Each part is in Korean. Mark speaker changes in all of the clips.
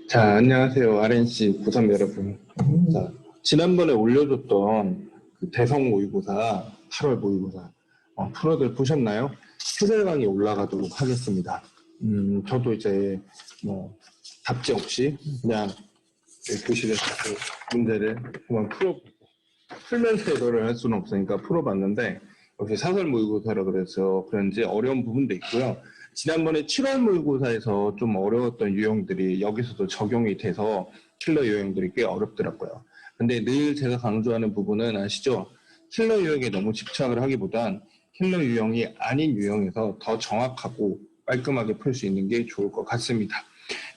Speaker 1: 자, 안녕하세요. RNC 고3 여러분. 자, 지난번에 올려줬던 그 대성 모의고사, 8월 모의고사, 프로들 보셨나요? 해설강이 올라가도록 하겠습니다. 저도 이제 뭐 답지 없이 그냥 교실에서 그 문제를 그만 풀면서 해설을 할 수는 없으니까 풀어봤는데, 역시 사설 모의고사라 그래서 그런지 어려운 부분도 있고요. 지난번에 7월 모의고사에서 좀 어려웠던 유형들이 여기서도 적용이 돼서 킬러 유형들이 꽤 어렵더라고요. 근데 늘 제가 강조하는 부분은 아시죠? 킬러 유형에 너무 집착을 하기보단 킬러 유형이 아닌 유형에서 더 정확하고 깔끔하게 풀 수 있는 게 좋을 것 같습니다.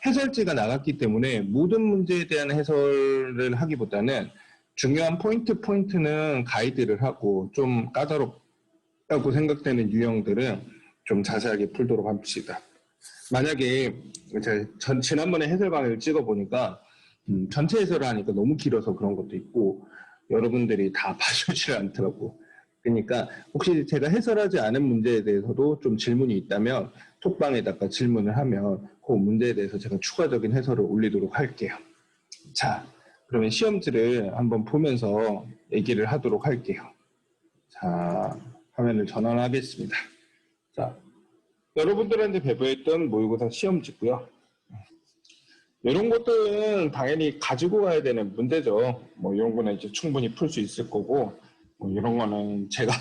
Speaker 1: 해설지가 나갔기 때문에 모든 문제에 대한 해설을 하기보다는 중요한 포인트는 가이드를 하고 좀 까다롭다고 생각되는 유형들은 좀 자세하게 풀도록 합시다. 만약에 지난번에 해설강의를 찍어보니까 전체 해설을 하니까 너무 길어서 그런 것도 있고 여러분들이 다 봐주지 않더라고. 그러니까 혹시 제가 해설하지 않은 문제에 대해서도 좀 질문이 있다면 톡방에다가 질문을 하면 그 문제에 대해서 제가 추가적인 해설을 올리도록 할게요. 자, 그러면 시험지를 한번 보면서 얘기를 하도록 할게요. 자, 화면을 전환하겠습니다. 자, 여러분들한테 배부했던 모의고사 시험지고요. 이런 것들은 당연히 가지고 가야 되는 문제죠. 뭐 이런 거는 이제 충분히 풀 수 있을 거고, 뭐 이런 거는 제가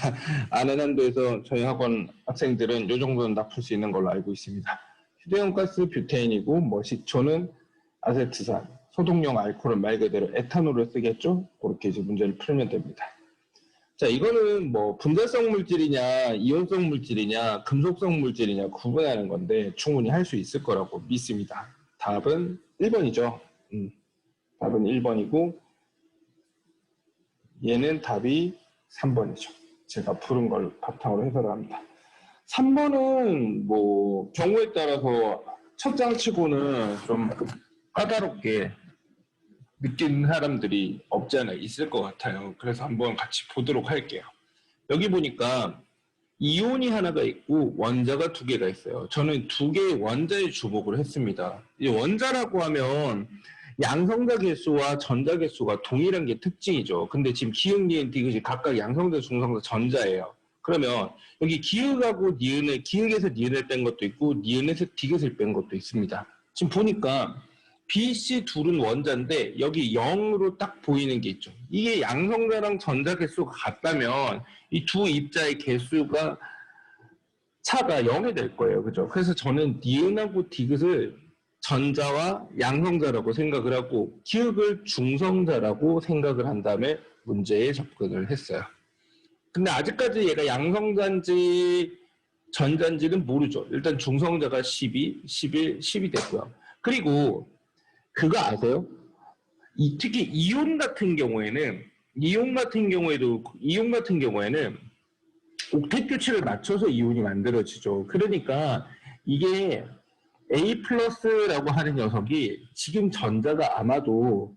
Speaker 1: 아는 한도에서 저희 학원 학생들은 이 정도는 다 풀 수 있는 걸로 알고 있습니다. 휴대용 가스 뷰테인이고, 뭐 식초는 아세트산, 소독용 알코올은 말 그대로 에탄올을 쓰겠죠. 그렇게 이제 문제를 풀면 됩니다. 자, 이거는 뭐 분자성 물질이냐, 이온성 물질이냐, 금속성 물질이냐 구분하는 건데 충분히 할 수 있을 거라고 믿습니다. 답은 1번이죠. 답은 1번이고 얘는 답이 3번이죠. 제가 푸른 걸 바탕으로 해설을 합니다. 3번은 뭐 경우에 따라서 첫 장치고는 좀 까다롭게 느끼는 사람들이 없지 않아 있을 것 같아요. 그래서 한번 같이 보도록 할게요. 여기 보니까 이온이 하나가 있고 원자가 두 개가 있어요. 저는 두 개의 원자에 주목을 했습니다. 이 원자라고 하면 양성자 개수와 전자 개수가 동일한 게 특징이죠. 근데 지금 기역, 니은, 디귿이 각각 양성자, 중성자, 전자예요. 그러면 여기 기역하고 니은을, 기역에서 니은을 뺀 것도 있고 니은에서 디귿을 뺀 것도 있습니다. 지금 보니까 B, C 둘은 원자인데 여기 0으로 딱 보이는 게 있죠. 이게 양성자랑 전자 개수가 같다면 이 두 입자의 개수가 차가 0이 될 거예요. 그죠? 그래서 저는 니은하고 디귿을 전자와 양성자라고 생각을 하고 기역을 중성자라고 생각을 한 다음에 문제에 접근을 했어요. 근데 아직까지 얘가 양성자인지 전자인지는 모르죠. 일단 중성자가 12, 11, 10이 됐고요. 그리고 그거 아세요? 특히 이온 같은 경우에는 옥텟 규칙을 맞춰서 이온이 만들어지죠. 그러니까 이게 A 플러스라고 하는 녀석이 지금 전자가 아마도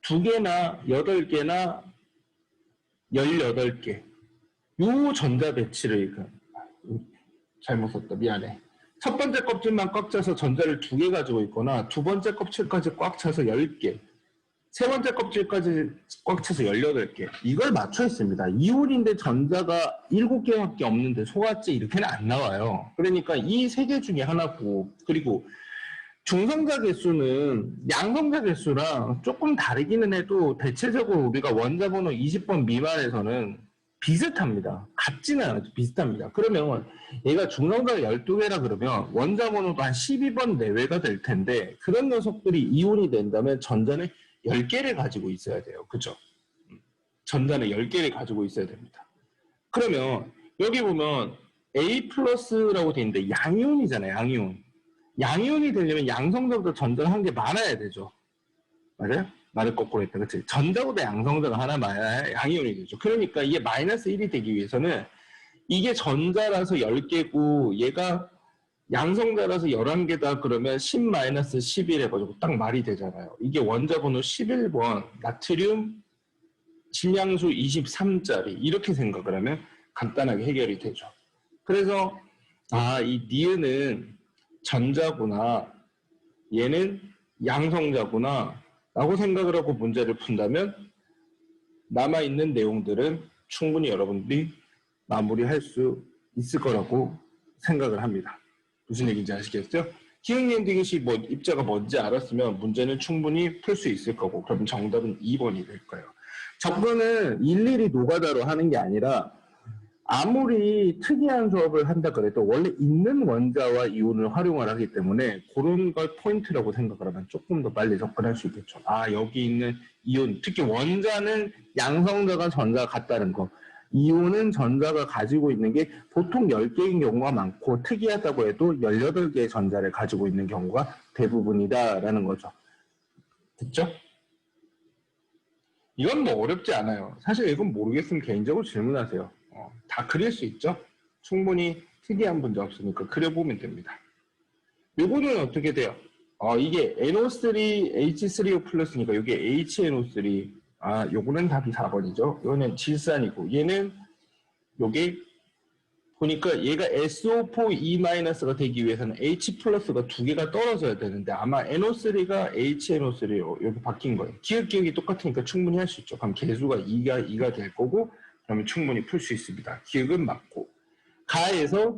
Speaker 1: 2개나 8개나 18개 요 전자 배치를 잘못 썼다. 미안해. 첫 번째 껍질만 꽉 차서 전자를 2개 가지고 있거나 두 번째 껍질까지 꽉 차서 10개, 세 번째 껍질까지 꽉 차서 18개. 이걸 맞춰 있습니다. 이온인데 전자가 7개밖에 없는데 소화제 이렇게는 안 나와요. 그러니까 이 3개 중에 하나고, 그리고 중성자 개수는 양성자 개수랑 조금 다르기는 해도 대체적으로 우리가 원자 번호 20번 미만에서는 비슷합니다. 같지는 않아도 비슷합니다. 그러면 얘가 중성자가 12개라 그러면 원자 번호도 한 12번 내외가 될 텐데 그런 녀석들이 이온이 된다면 전자는 10개를 가지고 있어야 돼요. 그죠? 전자는 10개를 가지고 있어야 됩니다. 그러면 여기 보면 A 플러스라고 되어 있는데 양이온이잖아요. 양이온. 양이온이 되려면 양성자보다 전자가 한 개 많아야 되죠. 맞아요? 말을 거꾸로 했다. 그치? 전자보다 양성자가 하나 많아야 양이온이 되죠. 그러니까 이게 마이너스 1이 되기 위해서는 이게 전자라서 10개고 얘가 양성자라서 11개다 그러면 10-11 해가지고 딱 말이 되잖아요. 이게 원자 번호 11번 나트륨 질량수 23짜리 이렇게 생각을 하면 간단하게 해결이 되죠. 그래서 이 니은은 전자구나 얘는 양성자구나 라고 생각을 하고 문제를 푼다면 남아있는 내용들은 충분히 여러분들이 마무리할 수 있을 거라고 생각을 합니다. 무슨 얘기인지 아시겠죠? 기억 엔딩시 뭐 입자가 뭔지 알았으면 문제는 충분히 풀 수 있을 거고 그럼 정답은 2번이 될 거예요. 접근은 일일이 노가다로 하는 게 아니라 아무리 특이한 수업을 한다 그래도 원래 있는 원자와 이온을 활용을 하기 때문에 그런 걸 포인트라고 생각을 하면 조금 더 빨리 접근할 수 있겠죠. 아, 여기 있는 이온, 특히 원자는 양성자가 전자가 같다는 거. 이온은 전자가 가지고 있는 게 보통 10개인 경우가 많고 특이하다고 해도 18개의 전자를 가지고 있는 경우가 대부분이다라는 거죠. 됐죠? 이건 뭐 어렵지 않아요. 사실 이건 모르겠으면 개인적으로 질문하세요. 다 그릴 수 있죠? 충분히 특이한 문제 없으니까 그려보면 됩니다. 요거는 어떻게 돼요? 이게 NO3, H3O 플러스니까 이게 HNO3. 아, 요거는 답이 4번이죠. 이거는 질산이고 얘는 요게 보니까 얘가 SO4E- 되기 위해서는 H 플러스가 2개가 떨어져야 되는데 아마 NO3가 HNO3로 이렇게 바뀐 거예요. 기억이 똑같으니까 충분히 할 수 있죠. 그럼 개수가 2가 될 거고 그러면 충분히 풀 수 있습니다. 기억은 맞고 가에서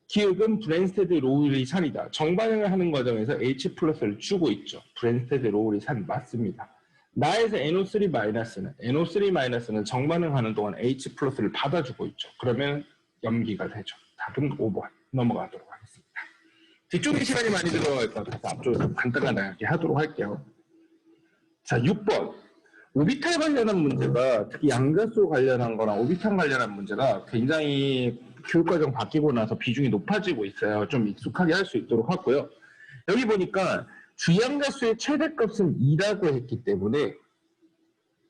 Speaker 1: 기억은 브랜스테드 로우리 산이다. 정반응을 하는 과정에서 H 플러스를 주고 있죠. 브랜스테드 로우리 산 맞습니다. 나에서 NO3-는 정반응하는 동안 H 플러스를 받아주고 있죠. 그러면 염기가 되죠. 답은 5번 넘어가도록 하겠습니다. 뒤쪽에 시간이 많이 들어갈 것 같아서 앞쪽에서 간단하게 하도록 할게요. 자, 6번. 오비탈 관련한 문제가 특히 양자수 관련한 거랑 오비탈 관련한 문제가 굉장히 교육과정 바뀌고 나서 비중이 높아지고 있어요. 좀 익숙하게 할 수 있도록 하고요. 여기 보니까 주양자수의 최대값은 2라고 했기 때문에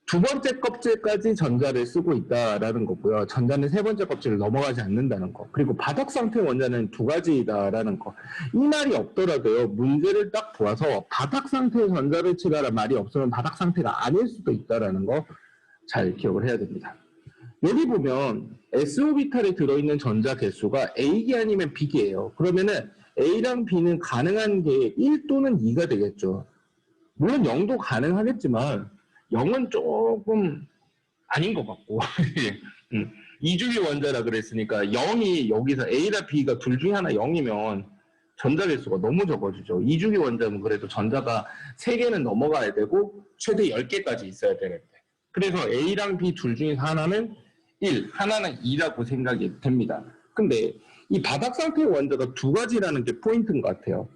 Speaker 1: 두 번째 껍질까지 전자를 쓰고 있다라는 거고요. 전자는 세 번째 껍질을 넘어가지 않는다는 거. 그리고 바닥 상태 원자는 2가지다라는 거. 이 말이 없더라도요. 문제를 딱 보아서 바닥 상태의 전자를 치라는 말이 없으면 바닥 상태가 아닐 수도 있다라는 거 잘 기억을 해야 됩니다. 여기 보면 SO비탈에 들어있는 전자 개수가 A기 아니면 B기예요. 그러면은 A랑 B는 가능한 게 1 또는 2가 되겠죠. 물론 0도 가능하겠지만 0은 조금 아닌 것 같고 2주기 원자라 그랬으니까 0이 여기서 A나 B가 둘 중에 하나 0이면 전자 개수가 너무 적어지죠. 2주기 원자는 그래도 전자가 3개는 넘어가야 되고 최대 10개까지 있어야 되는데 그래서 A랑 B 둘 중에 하나는 1, 하나는 2라고 생각이 됩니다. 근데 이 바닥 상태의 원자가 2가지라는 게 포인트인 것 같아요.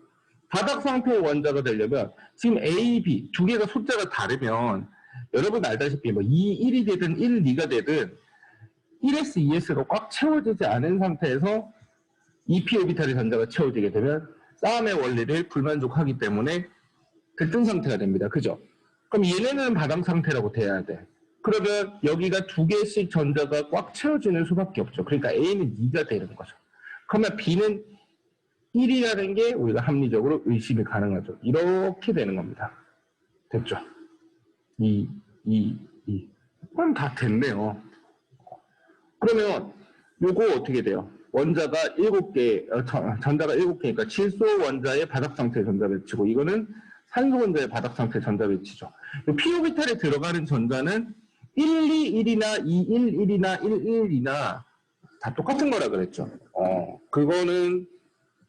Speaker 1: 바닥 상태의 원자가 되려면 지금 A, B 두 개가 숫자가 다르면 여러분 알다시피 뭐 2, 1이 되든 1, 2가 되든 1s, 2s가 꽉 채워지지 않은 상태에서 2p 오비탈의 전자가 채워지게 되면 싸움의 원리를 불만족하기 때문에 들뜬 상태가 됩니다. 그죠? 그럼 얘네는 바닥 상태라고 돼야 돼. 그러면 여기가 2개씩 전자가 꽉 채워지는 수밖에 없죠. 그러니까 A는 2가 되는 거죠. 그러면 B는 1이라는 게 우리가 합리적으로 의심이 가능하죠. 이렇게 되는 겁니다. 됐죠? 2. 그럼 다 됐네요. 그러면 요거 어떻게 돼요? 원자가 7개, 전자가 7개니까 질소 원자의 바닥 상태 전자 배치고 이거는 산소 원자의 바닥 상태 전자 배치죠. p오비탈에 들어가는 전자는 121이나 211이나 112나 다 똑같은 거라 그랬죠. 그거는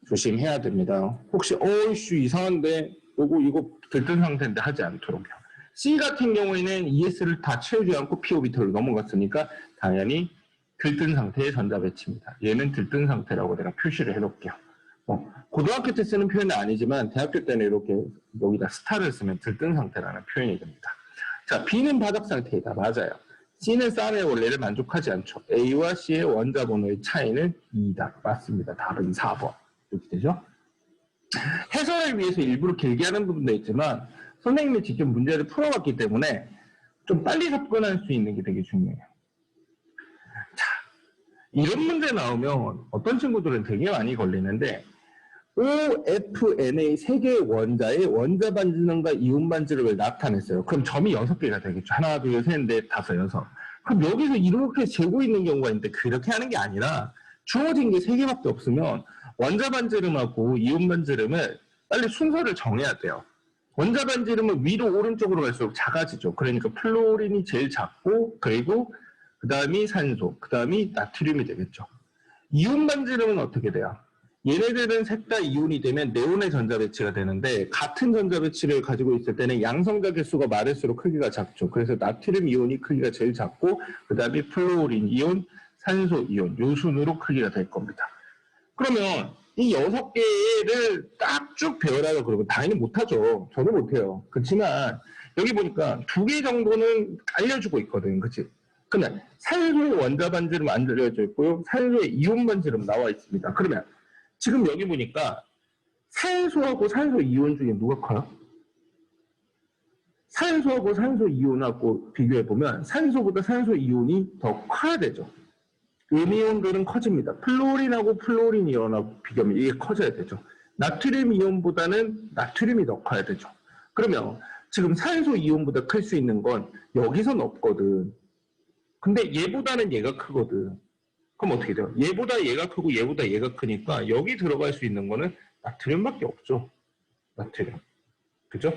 Speaker 1: 조심해야 됩니다. 혹시 이슈 이상한데 이거 들뜬 상태인데 하지 않도록요. C 같은 경우에는 ES를 다 채우지 않고 p오비탈로 넘어갔으니까 당연히 들뜬 상태의 전자 배치입니다. 얘는 들뜬 상태라고 내가 표시를 해놓을게요. 고등학교 때 쓰는 표현은 아니지만 대학교 때는 이렇게 여기다 스타를 쓰면 들뜬 상태라는 표현이 됩니다. 자, B는 바닥 상태이다. 맞아요. C는 싸움의 원리를 만족하지 않죠. A와 C의 원자 번호의 차이는 2이다. 맞습니다. 답은 4번. 이렇게 되죠. 해설을 위해서 일부러 길게 하는 부분도 있지만 선생님이 직접 문제를 풀어봤기 때문에 좀 빨리 접근할 수 있는 게 되게 중요해요. 자, 이런 문제 나오면 어떤 친구들은 되게 많이 걸리는데 OFNA 3개의 원자의 원자 반지름과 이온 반지름을 나타냈어요. 그럼 점이 6개가 되겠죠. 하나, 둘, 셋, 넷, 다섯, 여섯. 그럼 여기서 이렇게 재고 있는 경우가 있는데 그렇게 하는 게 아니라 주어진 게 3개밖에 없으면 원자 반지름하고 이온 반지름을 빨리 순서를 정해야 돼요. 원자 반지름은 위로 오른쪽으로 갈수록 작아지죠. 그러니까 플로린이 제일 작고 그리고 그 다음이 산소, 그 다음이 나트륨이 되겠죠. 이온 반지름은 어떻게 돼요? 얘네들은 셋 다 이온이 되면 네온의 전자 배치가 되는데 같은 전자 배치를 가지고 있을 때는 양성자 개수가 많을수록 크기가 작죠. 그래서 나트륨 이온이 크기가 제일 작고 그 다음에 플로린 이온, 산소 이온 요 순으로 크기가 될 겁니다. 그러면 이 6개를 딱 쭉 배우라고 그러면 당연히 못하죠. 저도 못해요. 그렇지만 여기 보니까 2개 정도는 알려주고 있거든. 그치? 근데 산소의 원자 반지름 안 알려져 있고요. 산소의 이온 반지름 나와 있습니다. 그러면 지금 여기 보니까 산소하고 산소 이온 중에 누가 커요? 산소하고 산소 이온하고 비교해보면 산소보다 산소 이온이 더 커야 되죠. 음이온들은 커집니다. 플로린하고 플로린 이온하고 비교하면 이게 커져야 되죠. 나트륨 이온보다는 나트륨이 더 커야 되죠. 그러면 지금 산소 이온보다 클 수 있는 건 여기선 없거든. 근데 얘보다는 얘가 크거든. 그럼 어떻게 돼요? 얘보다 얘가 크고 얘보다 얘가 크니까 여기 들어갈 수 있는 거는 나트륨밖에 없죠. 나트륨. 그죠?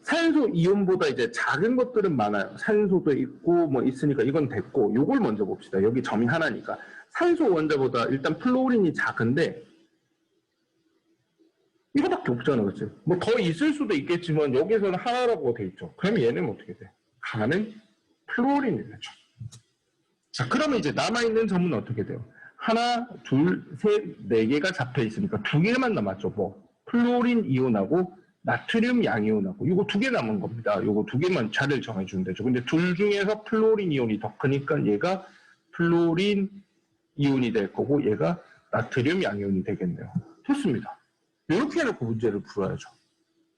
Speaker 1: 산소 이온보다 이제 작은 것들은 많아요. 산소도 있고 뭐 있으니까 이건 됐고 요걸 먼저 봅시다. 여기 점이 하나니까. 산소 원자보다 일단 플로린이 작은데 이거밖에 없잖아. 그치? 뭐 더 있을 수도 있겠지만 여기서는 하나라고 돼 있죠. 그러면 얘는 어떻게 돼? 하나는 플로린이 되죠. 자, 그러면 이제 남아있는 점은 어떻게 돼요? 하나, 둘, 셋, 네 개가 잡혀 있으니까 2개만 남았죠. 뭐 플로린 이온하고 나트륨 양이온하고 이거 2개 남은 겁니다. 이거 2개만 자리를 정해주면 되죠. 근데 둘 중에서 플로린 이온이 더 크니까 얘가 플로린 이온이 될 거고 얘가 나트륨 양이온이 되겠네요. 좋습니다. 이렇게 해놓고 문제를 풀어야죠.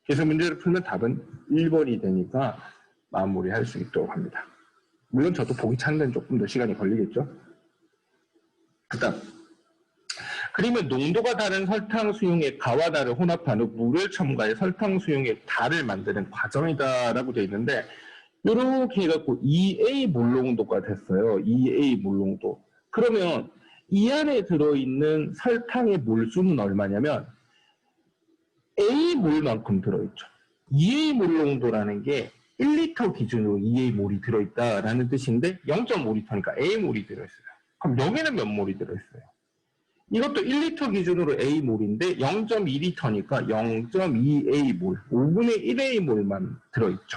Speaker 1: 그래서 문제를 풀면 답은 1번이 되니까 마무리할 수 있도록 합니다. 물론 저도 보기 찾는 데는 조금 더 시간이 걸리겠죠. 그 다음 그림은 농도가 다른 설탕 수용액 가와 달을 혼합한 후 물을 첨가해 설탕 수용액 달을 만드는 과정이다라고 되어 있는데 이렇게 해갖고 2A 몰농도가 됐어요. 2A 몰농도. 그러면 이 안에 들어있는 설탕의 몰수는 얼마냐면 A 몰만큼 들어있죠. 2A 몰농도라는 게 1리터 기준으로 2A 몰이 들어있다라는 뜻인데 0.5리터니까 A 몰이 들어있어요. 그럼 여기는 몇 몰이 들어있어요? 이것도 1리터 기준으로 A 몰인데 0.2리터니까 0.2A 몰, 5분의 1A 몰만 들어있죠.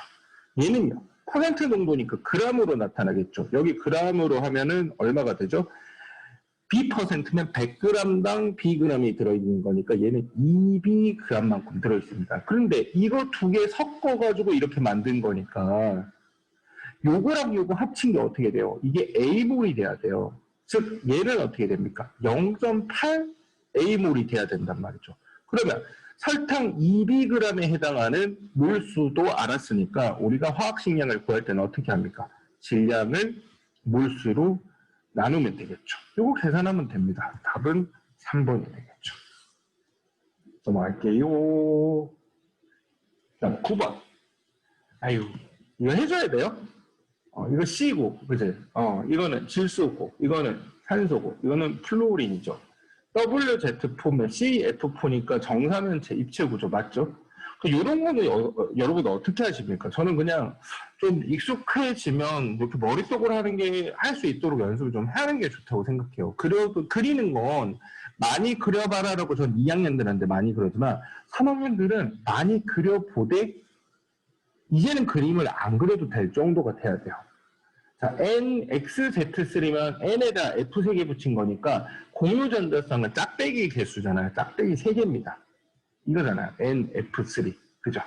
Speaker 1: 얘는요. 퍼센트 농도니까 그람으로 나타나겠죠. 여기 그람으로 하면은 얼마가 되죠? B%면 100g당 Bg이 들어있는 거니까 얘는 2Bg만큼 들어있습니다. 그런데 이거 2개 섞어가지고 이렇게 만든 거니까 요거랑 요거 합친 게 어떻게 돼요? 이게 A몰이 돼야 돼요. 즉 얘는 어떻게 됩니까? 0.8 A몰이 돼야 된단 말이죠. 그러면 설탕 2Bg에 해당하는 몰수도 알았으니까 우리가 화학식량을 구할 때는 어떻게 합니까? 질량을 몰수로 나누면 되겠죠. 이거 계산하면 됩니다. 답은 3번이 되겠죠. 넘어갈게요. 다음 9번. 아유, 이거 해줘야 돼요. 이거 C고, 그지? 이거는 질소고, 이거는 산소고, 이거는 플로린이죠. WZ4면 CF4니까 정사면체 입체 구조 맞죠? 이런 거는 여러분 어떻게 하십니까? 저는 그냥 좀 익숙해지면 이렇게 머릿속으로 하는 게 할 수 있도록 연습을 좀 하는 게 좋다고 생각해요. 그리는 건 많이 그려봐라라고 전 2학년들한테 많이 그러지만 3학년들은 많이 그려보되 이제는 그림을 안 그려도 될 정도가 돼야 돼요. 자, NXZ3면 N에다 F 3개 붙인 거니까 공유전자쌍은 짝대기 개수잖아요. 짝대기 3개입니다. 이거잖아요. NF3. 그죠?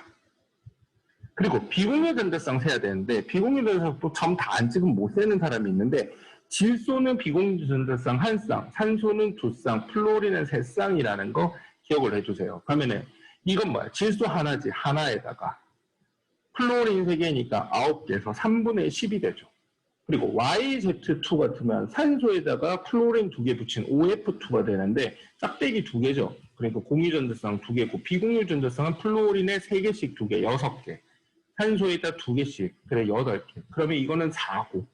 Speaker 1: 그리고 비공유 전자쌍 세야 되는데 비공유 전자쌍 또 점 다 안 찍으면 못 세는 사람이 있는데 질소는 비공유 전자쌍 1쌍, 산소는 2쌍, 플로린은 3쌍이라는 거 기억을 해주세요. 그러면은 이건 뭐야? 질소 하나지. 하나에다가 플로린 3개니까 9개에서 3분의 10이 되죠. 그리고 YZ2 같으면 산소에다가 플로린 2개 붙인 OF2가 되는데 짝대기 2개죠. 그러니까 공유전자쌍 2개고 비공유전자쌍은 플로린에 3개씩 2개, 6개. 산소에다 2개씩, 그래 8개. 그러면 이거는 4고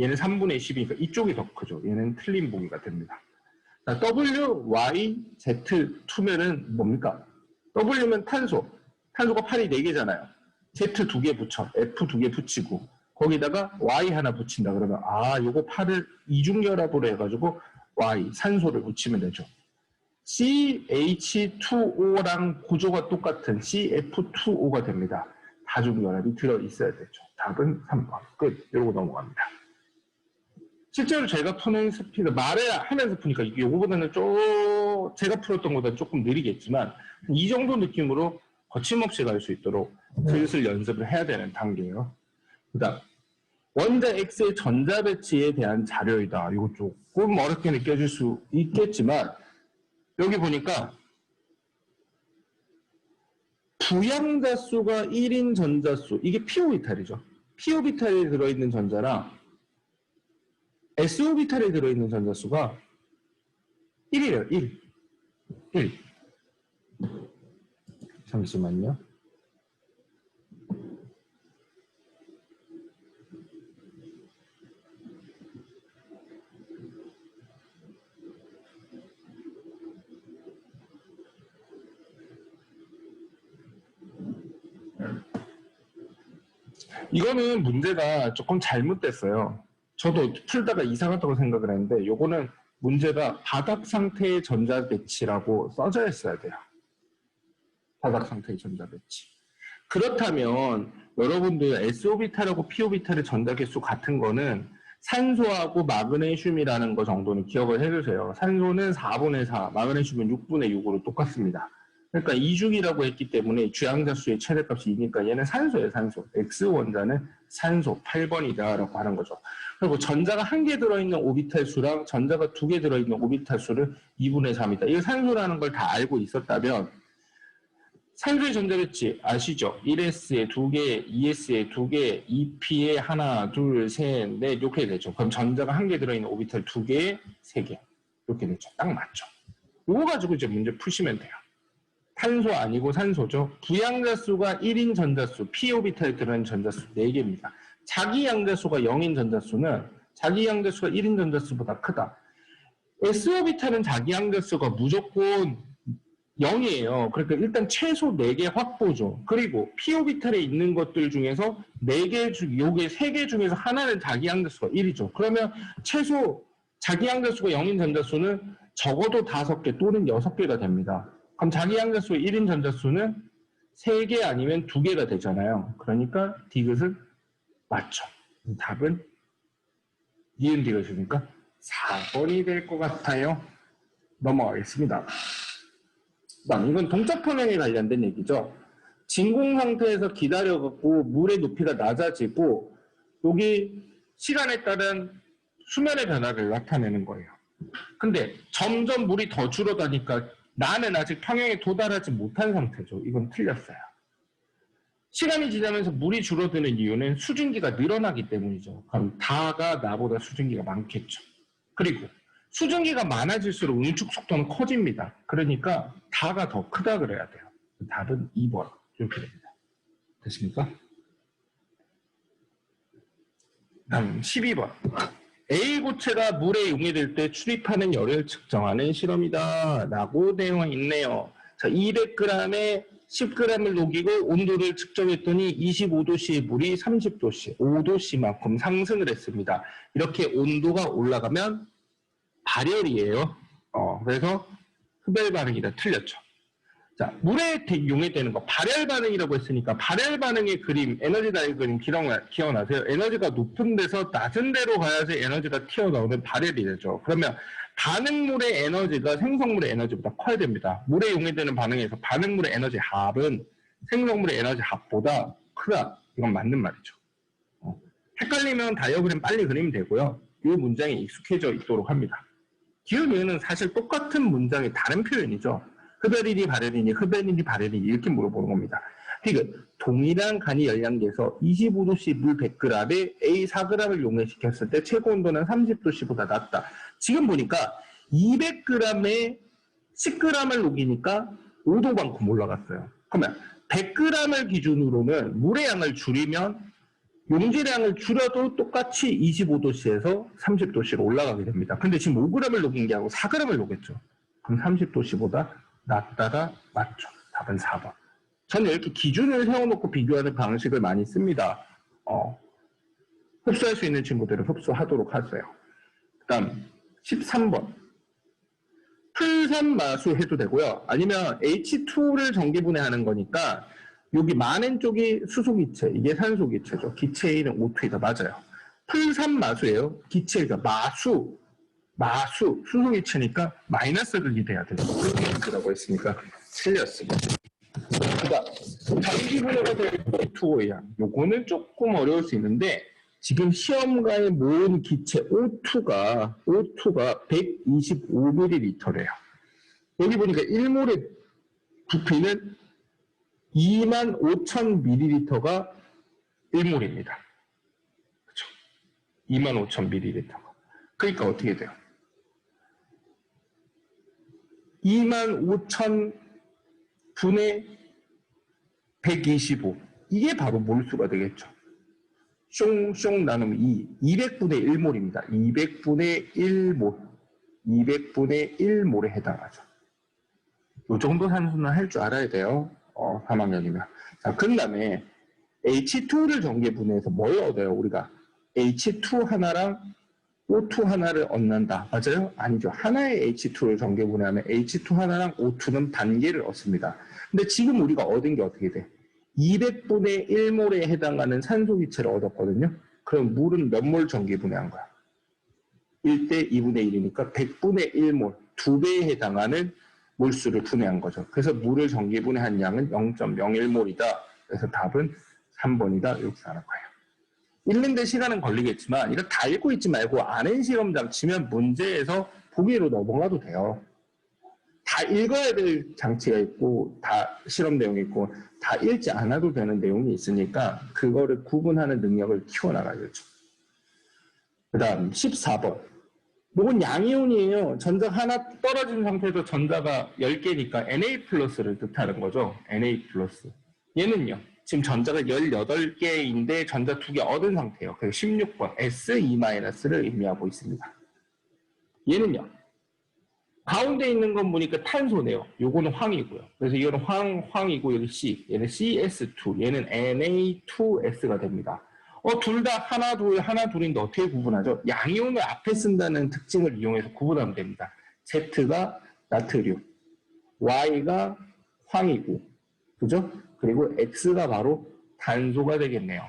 Speaker 1: 얘는 3분의 10이니까 이쪽이 더 크죠. 얘는 틀린 보기가 됩니다. 자, WYZ2면은 뭡니까? W면 탄소. 탄소가 팔이 4개잖아요. Z 2개 붙여. F 2개 붙이고 거기다가 Y 하나 붙인다 그러면 요거 팔을 이중결합으로 해가지고 Y 산소를 붙이면 되죠. CH2O랑 구조가 똑같은 CF2O가 됩니다. 다중결합이 들어있어야 되죠. 답은 3번. 끝. 이러고 넘어갑니다. 실제로 제가 푸는 스피드, 하면서 푸니까 이거보다는 제가 풀었던 것보다 조금 느리겠지만 이 정도 느낌으로 거침없이 갈 수 있도록 슬슬 연습을 해야 되는 단계예요. 그다음 원자 X의 전자 배치에 대한 자료이다. 이거 조금 어렵게 느껴질 수 있겠지만 여기 보니까 부양자 수가 1인 전자수, 이게 P-오비탈이죠. P-오비탈에 들어있는 전자랑 S-오비탈에 들어있는 전자수가 1이래요. 1. 잠시만요. 이거는 문제가 조금 잘못됐어요. 저도 풀다가 이상하다고 생각을 했는데 요거는 문제가 바닥 상태의 전자 배치라고 써져 있어야 돼요. 바닥 상태의 전자 배치. 그렇다면 여러분들 S-오비탈하고 P-오비탈의 전자 개수 같은 거는 산소하고 마그네슘이라는 거 정도는 기억을 해주세요. 산소는 4분의 4, 마그네슘은 6분의 6으로 똑같습니다. 그러니까 이중이라고 했기 때문에 주양자 수의 최대값이 2니까 얘는 산소예요, 산소. X원자는 산소 8번이다라고 하는 거죠. 그리고 전자가 1개 들어있는 오비탈 수랑 전자가 2개 들어있는 오비탈 수를 2분의 3이다. 이거 산소라는 걸 다 알고 있었다면 산소의 전자 배치 아시죠? 1s에 2개, 2s에 2개, 2p에 하나, 둘, 셋, 넷 이렇게 되죠. 그럼 전자가 1개 들어있는 오비탈 2개, 3개 이렇게 되죠. 딱 맞죠. 이거 가지고 이제 문제 푸시면 돼요. 탄소 아니고 산소죠. 부양자 수가 1인 전자수, P-오비탈에 들어있는 전자수 4개입니다. 자기 양자수가 0인 전자수는 자기 양자수가 1인 전자수보다 크다. S-오비탈은 자기 양자수가 무조건 0이에요. 그러니까 일단 최소 4개 확보죠. 그리고 P-오비탈에 있는 것들 중에서 4개 요게 3개 중에서 하나는 자기 양자수가 1이죠. 그러면 최소 자기 양자수가 0인 전자수는 적어도 5개 또는 6개가 됩니다. 그럼 자기 양자수 1인 전자수는 3개 아니면 2개가 되잖아요. 그러니까 디귿은 맞죠. 답은 니은 디귿이니까 4번이 될 것 같아요. 넘어가겠습니다. 이건 동적 평형에 관련된 얘기죠. 진공 상태에서 기다려갖고 물의 높이가 낮아지고 여기 시간에 따른 수면의 변화를 나타내는 거예요. 근데 점점 물이 더 줄어다니까 나는 아직 평형에 도달하지 못한 상태죠. 이건 틀렸어요. 시간이 지나면서 물이 줄어드는 이유는 수증기가 늘어나기 때문이죠. 그럼 다가 나보다 수증기가 많겠죠. 그리고 수증기가 많아질수록 응축 속도는 커집니다. 그러니까 다가 더 크다 그래야 돼요. 답은 2번 이렇게 됩니다. 됐습니까? 다음 12번. A 고체가 물에 용해될 때 출입하는 열을 측정하는 실험이다 라고 되어 있네요. 자, 200g에 10g을 녹이고 온도를 측정했더니 25도씨의 물이 30도씨, 5도씨만큼 상승을 했습니다. 이렇게 온도가 올라가면 발열이에요. 그래서 흡열 반응이다. 틀렸죠. 자, 물에 용해되는 거 발열 반응이라고 했으니까 발열 반응의 그림, 에너지 다이어그램 기억나세요? 에너지가 높은 데서 낮은 데로 가야지 에너지가 튀어나오는 발열이 되죠. 그러면 반응물의 에너지가 생성물의 에너지보다 커야 됩니다. 물에 용해되는 반응에서 반응물의 에너지 합은 생성물의 에너지 합보다 크다. 이건 맞는 말이죠. 헷갈리면 다이어그램 빨리 그리면 되고요. 이 문장에 익숙해져 있도록 합니다. 기울기는 사실 똑같은 문장의 다른 표현이죠. 흡열이니 발열이니 흡열이니 발열이니 이렇게 물어보는 겁니다. 디귿, 동일한 간이 열량계에서 25도씨 물 100g에 A 4g을 용해시켰을 때 최고 온도는 30도씨보다 낮다. 지금 보니까 200g에 10g을 녹이니까 5도만큼 올라갔어요. 그러면 100g을 기준으로는 물의 양을 줄이면 용질량을 줄여도 똑같이 25도씨에서 30도씨로 올라가게 됩니다. 근데 지금 5g을 녹인 게 아니고 4g을 녹였죠. 그럼 30도씨보다 낮다가 맞죠. 답은 4번. 저는 이렇게 기준을 세워놓고 비교하는 방식을 많이 씁니다. 흡수할 수 있는 친구들은 흡수하도록 하세요. 그 다음 13번. 풀산마수 해도 되고요. 아니면 H2를 전기분해하는 거니까 여기 많은 쪽이 수소기체, 이게 산소기체죠. 기체 A는 O2이다. 맞아요. 풀산마수예요. 기체가 마수, 수소기체니까 마이너스를 기대야 돼요. 그렇게 했으니까 틀렸습니다. 그러니까 전기분해가 될 O2O야. 요거는 조금 어려울 수 있는데 지금 시험가에 모은 기체 O2가 125ml래요. 여기 보니까 1몰의 부피는 25,000ml가 1몰입니다. 그렇죠? 25,000ml가. 그러니까 어떻게 돼요? 25,000분의 125. 이게 바로 몰수가 되겠죠. 숑숑 나누면 200분의 1몰입니다. 200분의 1몰. 200분의 1몰에 해당하죠. 이 정도 산수는 할 줄 알아야 돼요. 3학년이면. 자, 그 다음에 H2를 전기분해해서 뭘 얻어요? 우리가 H2 하나랑 O2 하나를 얻는다. 맞아요? 아니죠. 하나의 H2를 전기분해하면 H2 하나랑 O2는 반개를 얻습니다. 근데 지금 우리가 얻은 게 어떻게 돼? 200분의 1몰에 해당하는 산소기체를 얻었거든요. 그럼 물은 몇 몰 전기분해한 거야? 1대 2분의 1이니까 100분의 1몰, 2배에 해당하는 몰수를 분해한 거죠. 그래서 물을 전기분해한 양은 0.01몰이다. 그래서 답은 3번이다. 이렇게 하는 거예요. 읽는데 시간은 걸리겠지만 이거 다 읽고 있지 말고 아는 실험장 치면 문제에서 보기로 넘어가도 돼요. 다 읽어야 될 장치가 있고 다 실험 내용이 있고 다 읽지 않아도 되는 내용이 있으니까 그거를 구분하는 능력을 키워나가야죠. 그 다음 14번. 이건 양이온이에요. 전자 하나 떨어진 상태에서 전자가 10개니까 Na+를 뜻하는 거죠. Na+. 얘는요. 지금 전자가 18개인데 전자 2개 얻은 상태예요. 그래서 16번 Se-를 의미하고 있습니다. 얘는요. 가운데 있는 건 보니까 탄소네요. 요거는 황이고요. 그래서 이거는 황이고 여기 C. 얘는 CS2. 얘는 Na2S가 됩니다. 둘 다 하나 둘인데 어떻게 구분하죠? 양이온을 앞에 쓴다는 특징을 이용해서 구분하면 됩니다. Z가 나트륨, Y가 황이고, 그죠? 그리고 X가 바로 단소가 되겠네요.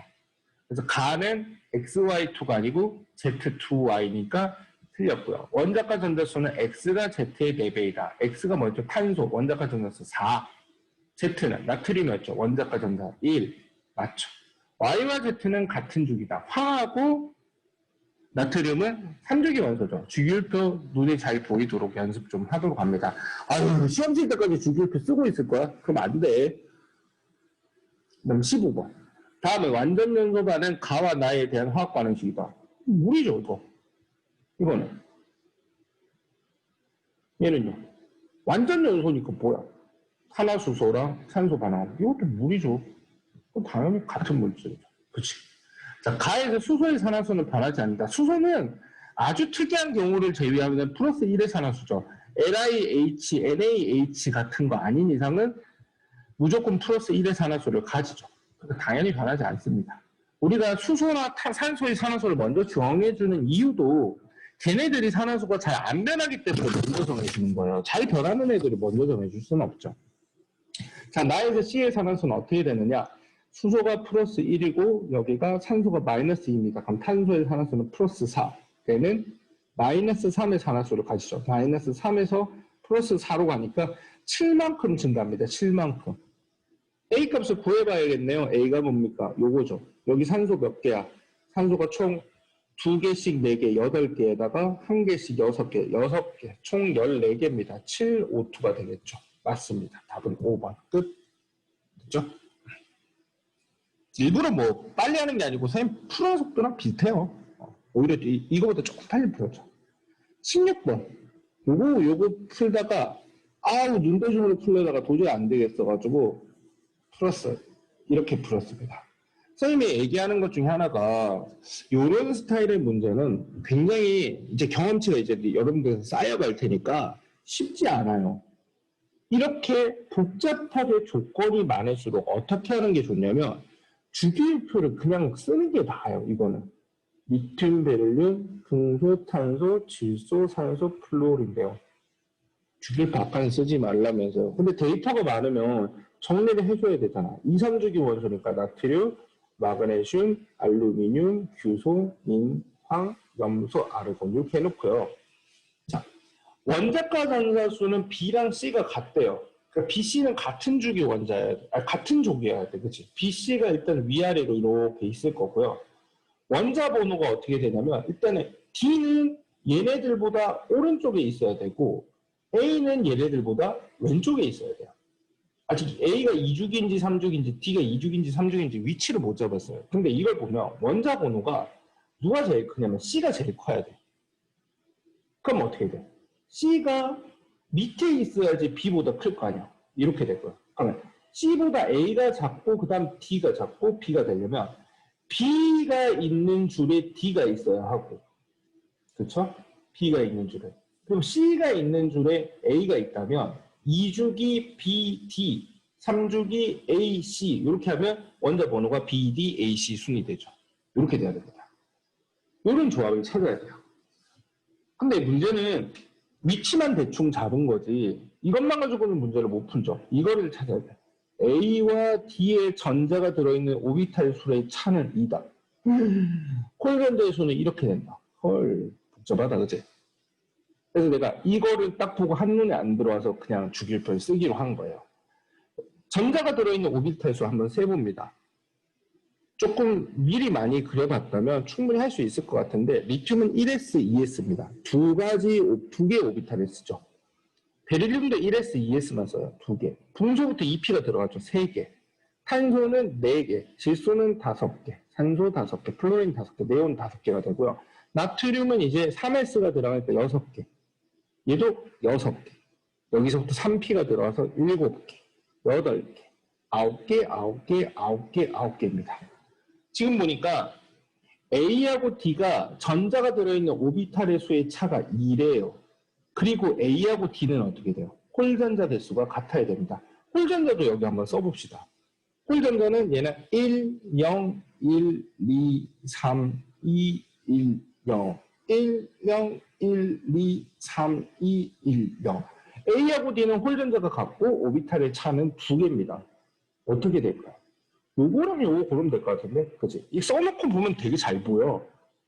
Speaker 1: 그래서 가는 XY2가 아니고 Z2Y니까 틀렸고요. 원자과 전자수는 X가 Z의 4배이다. X가 뭐였죠? 탄소, 원자과 전자수 4. Z는 나트륨이었죠. 원자과 전자 1. 맞죠? Y와 Z는 같은 주기다. 황하고 나트륨은 3주기 원소죠. 주기율표 눈에 잘 보이도록 연습 좀 하도록 합니다. 아유, 시험 칠 때까지 주기율표 쓰고 있을 거야? 그럼 안 돼. 그럼 15번. 다음에 완전 연소반은 가와 나에 대한 화학 반응식이다. 물이죠, 이거. 이거는. 얘는요. 완전 연소니까 뭐야? 산화수소랑 산소 반응. 이것도 물이죠. 당연히 같은 물질이죠. 그치? 자, 가에서 수소의 산화수는 변하지 않는다. 수소는 아주 특이한 경우를 제외하면 플러스 1의 산화수죠. LiH, NaH 같은 거 아닌 이상은 무조건 플러스 1의 산화수를 가지죠. 그러니까 당연히 변하지 않습니다. 우리가 수소나 산소의 산화수를 먼저 정해주는 이유도 걔네들이 산화수가 잘 안 변하기 때문에 먼저 정해주는 거예요. 잘 변하는 애들이 먼저 정해줄 수는 없죠. 자, 나에서 C의 산화수는 어떻게 되느냐? 수소가 플러스 1이고 여기가 산소가 마이너스 2입니다. 그럼 탄소의 산화수는 플러스 4. 얘는 마이너스 3의 산화수를 가지죠. 마이너스 3에서 플러스 4로 가니까 7만큼 증가합니다. 7만큼. A 값을 구해봐야겠네요. A가 뭡니까? 요거죠. 여기 산소 몇 개야? 산소가 총 2개씩 4개, 8개에다가 1개씩 6개, 6개, 총 14개입니다. 7O2가 되겠죠. 맞습니다. 답은 5번. 끝. 됐죠? 일부러 뭐 빨리 하는 게 아니고 선생님 풀어는 속도랑 비슷해요. 오히려 이거보다 조금 빨리 풀었죠. 16번. 요거 풀다가 눈대중으로 풀려다가 도저히 안 되겠어가지고 풀었어요. 이렇게 풀었습니다. 선생님이 얘기하는 것 중에 하나가 이런 스타일의 문제는 굉장히 이제 경험치가 이제 여러분들 쌓여갈 테니까 쉽지 않아요. 이렇게 복잡하게 조건이 많을수록 어떻게 하는 게 좋냐면 주기율표를 그냥 쓰는 게 나아요. 이거는 리튬, 베릴륨, 중소, 탄소, 질소, 산소, 플루오린데요. 주기율표 아까는 쓰지 말라면서요. 근데 데이터가 많으면 정리를 해줘야 되잖아. 2, 3주기 원소니까 나트륨, 마그네슘, 알루미늄, 규소, 인, 황, 염소, 아르곤 이렇게 해놓고요. 자, 원자가 전사수는 B랑 C가 같대요. 그러니까 B, C는 같은 주기 원자여야 돼. 같은 족이어야 돼. 그치? B, C가 일단 위아래로 이렇게 있을 거고요. 원자 번호가 어떻게 되냐면 일단은 D는 얘네들보다 오른쪽에 있어야 되고 A는 얘네들보다 왼쪽에 있어야 돼요. 아직 A가 2주기인지 3주기인지 D가 2주기인지 3주기인지 위치를 못 잡았어요. 근데 이걸 보면 원자 번호가 누가 제일 크냐면 C가 제일 커야 돼. 그럼 어떻게 돼? C가 밑에 있어야지 B보다 클 거 아니야. 이렇게 될 거야. 그러면 C보다 A가 작고 그 다음 D가 작고 B가 되려면 B가 있는 줄에 D가 있어야 하고 그렇죠? B가 있는 줄에. 그럼 C가 있는 줄에 A가 있다면 2주기 BD, 3주기 AC 이렇게 하면 원자 번호가 BD, AC 순이 되죠. 이렇게 돼야 됩니다. 이런 조합을 찾아야 돼요. 근데 문제는 위치만 대충 잡은 거지 이것만 가지고는 문제를 못 풀죠. 이거를 찾아야 돼. A와 D의 전자가 들어있는 오비탈 수의 차는 2다. 홀 전자의 수는 이렇게 된다. 헐, 복잡하다, 그치? 그래서 내가 이거를 딱 보고 한눈에 안 들어와서 그냥 주기율표를 쓰기로 한 거예요. 전자가 들어있는 오비탈 수 한번 세봅니다. 조금 미리 많이 그려봤다면 충분히 할 수 있을 것 같은데 리튬은 1s, 2s입니다. 두 개의 오비탈을 쓰죠. 베릴륨도 1s, 2s만 써요. 2개. 풍소부터 2p가 들어가죠. 3개. 탄소는 4개, 질소는 5개, 산소 5개, 플로린 5개, 네온 5개가 되고요. 나트륨은 이제 3s가 들어가니까 6개. 얘도 6개. 여기서부터 3p가 들어와서 7개, 8개, 9개, 9개, 9개, 9개입니다. 지금 보니까 A하고 D가 전자가 들어있는 오비탈의 수의 차가 2래요. 그리고 A하고 D는 어떻게 돼요? 홀전자 대수가 같아야 됩니다. 홀전자도 여기 한번 써봅시다. 홀전자는 얘는 1, 0, 1, 2, 3, 2, 1, 0. 1, 0, 1, 2, 3, 2, 1, 0. A하고 D는 홀전자가 같고 오비탈의 차는 2개입니다. 어떻게 될까요? 요거랑 요거 고르면 될 것 같은데? 그치? 이 써놓고 보면 되게 잘 보여.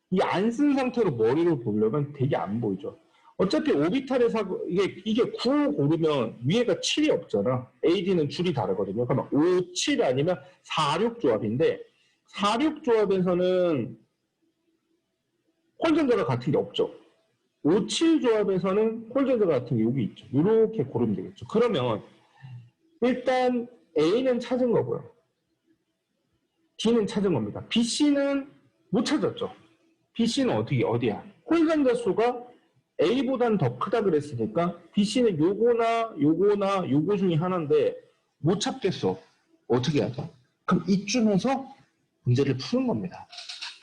Speaker 1: 이 안 쓴 상태로 머리를 보려면 되게 안 보이죠. 어차피 오비탈의 사고, 이게 9 고르면 위에가 7이 없잖아. AD는 줄이 다르거든요. 그러면 5, 7 아니면 4, 6 조합인데, 4, 6 조합에서는 홀전자가 같은 게 없죠. 5, 7 조합에서는 홀전자가 같은 게 여기 있죠. 이렇게 고르면 되겠죠. 그러면 일단 A는 찾은 거고요. D는 찾은 겁니다. BC는 못 찾았죠. BC는 어디야? 홀전자 수가 A보다는 더 크다 그랬으니까 BC는 요거나 요거 중에 하나인데 못 찾겠어. 어떻게 하죠? 그럼 이쯤에서 문제를 푸는 겁니다.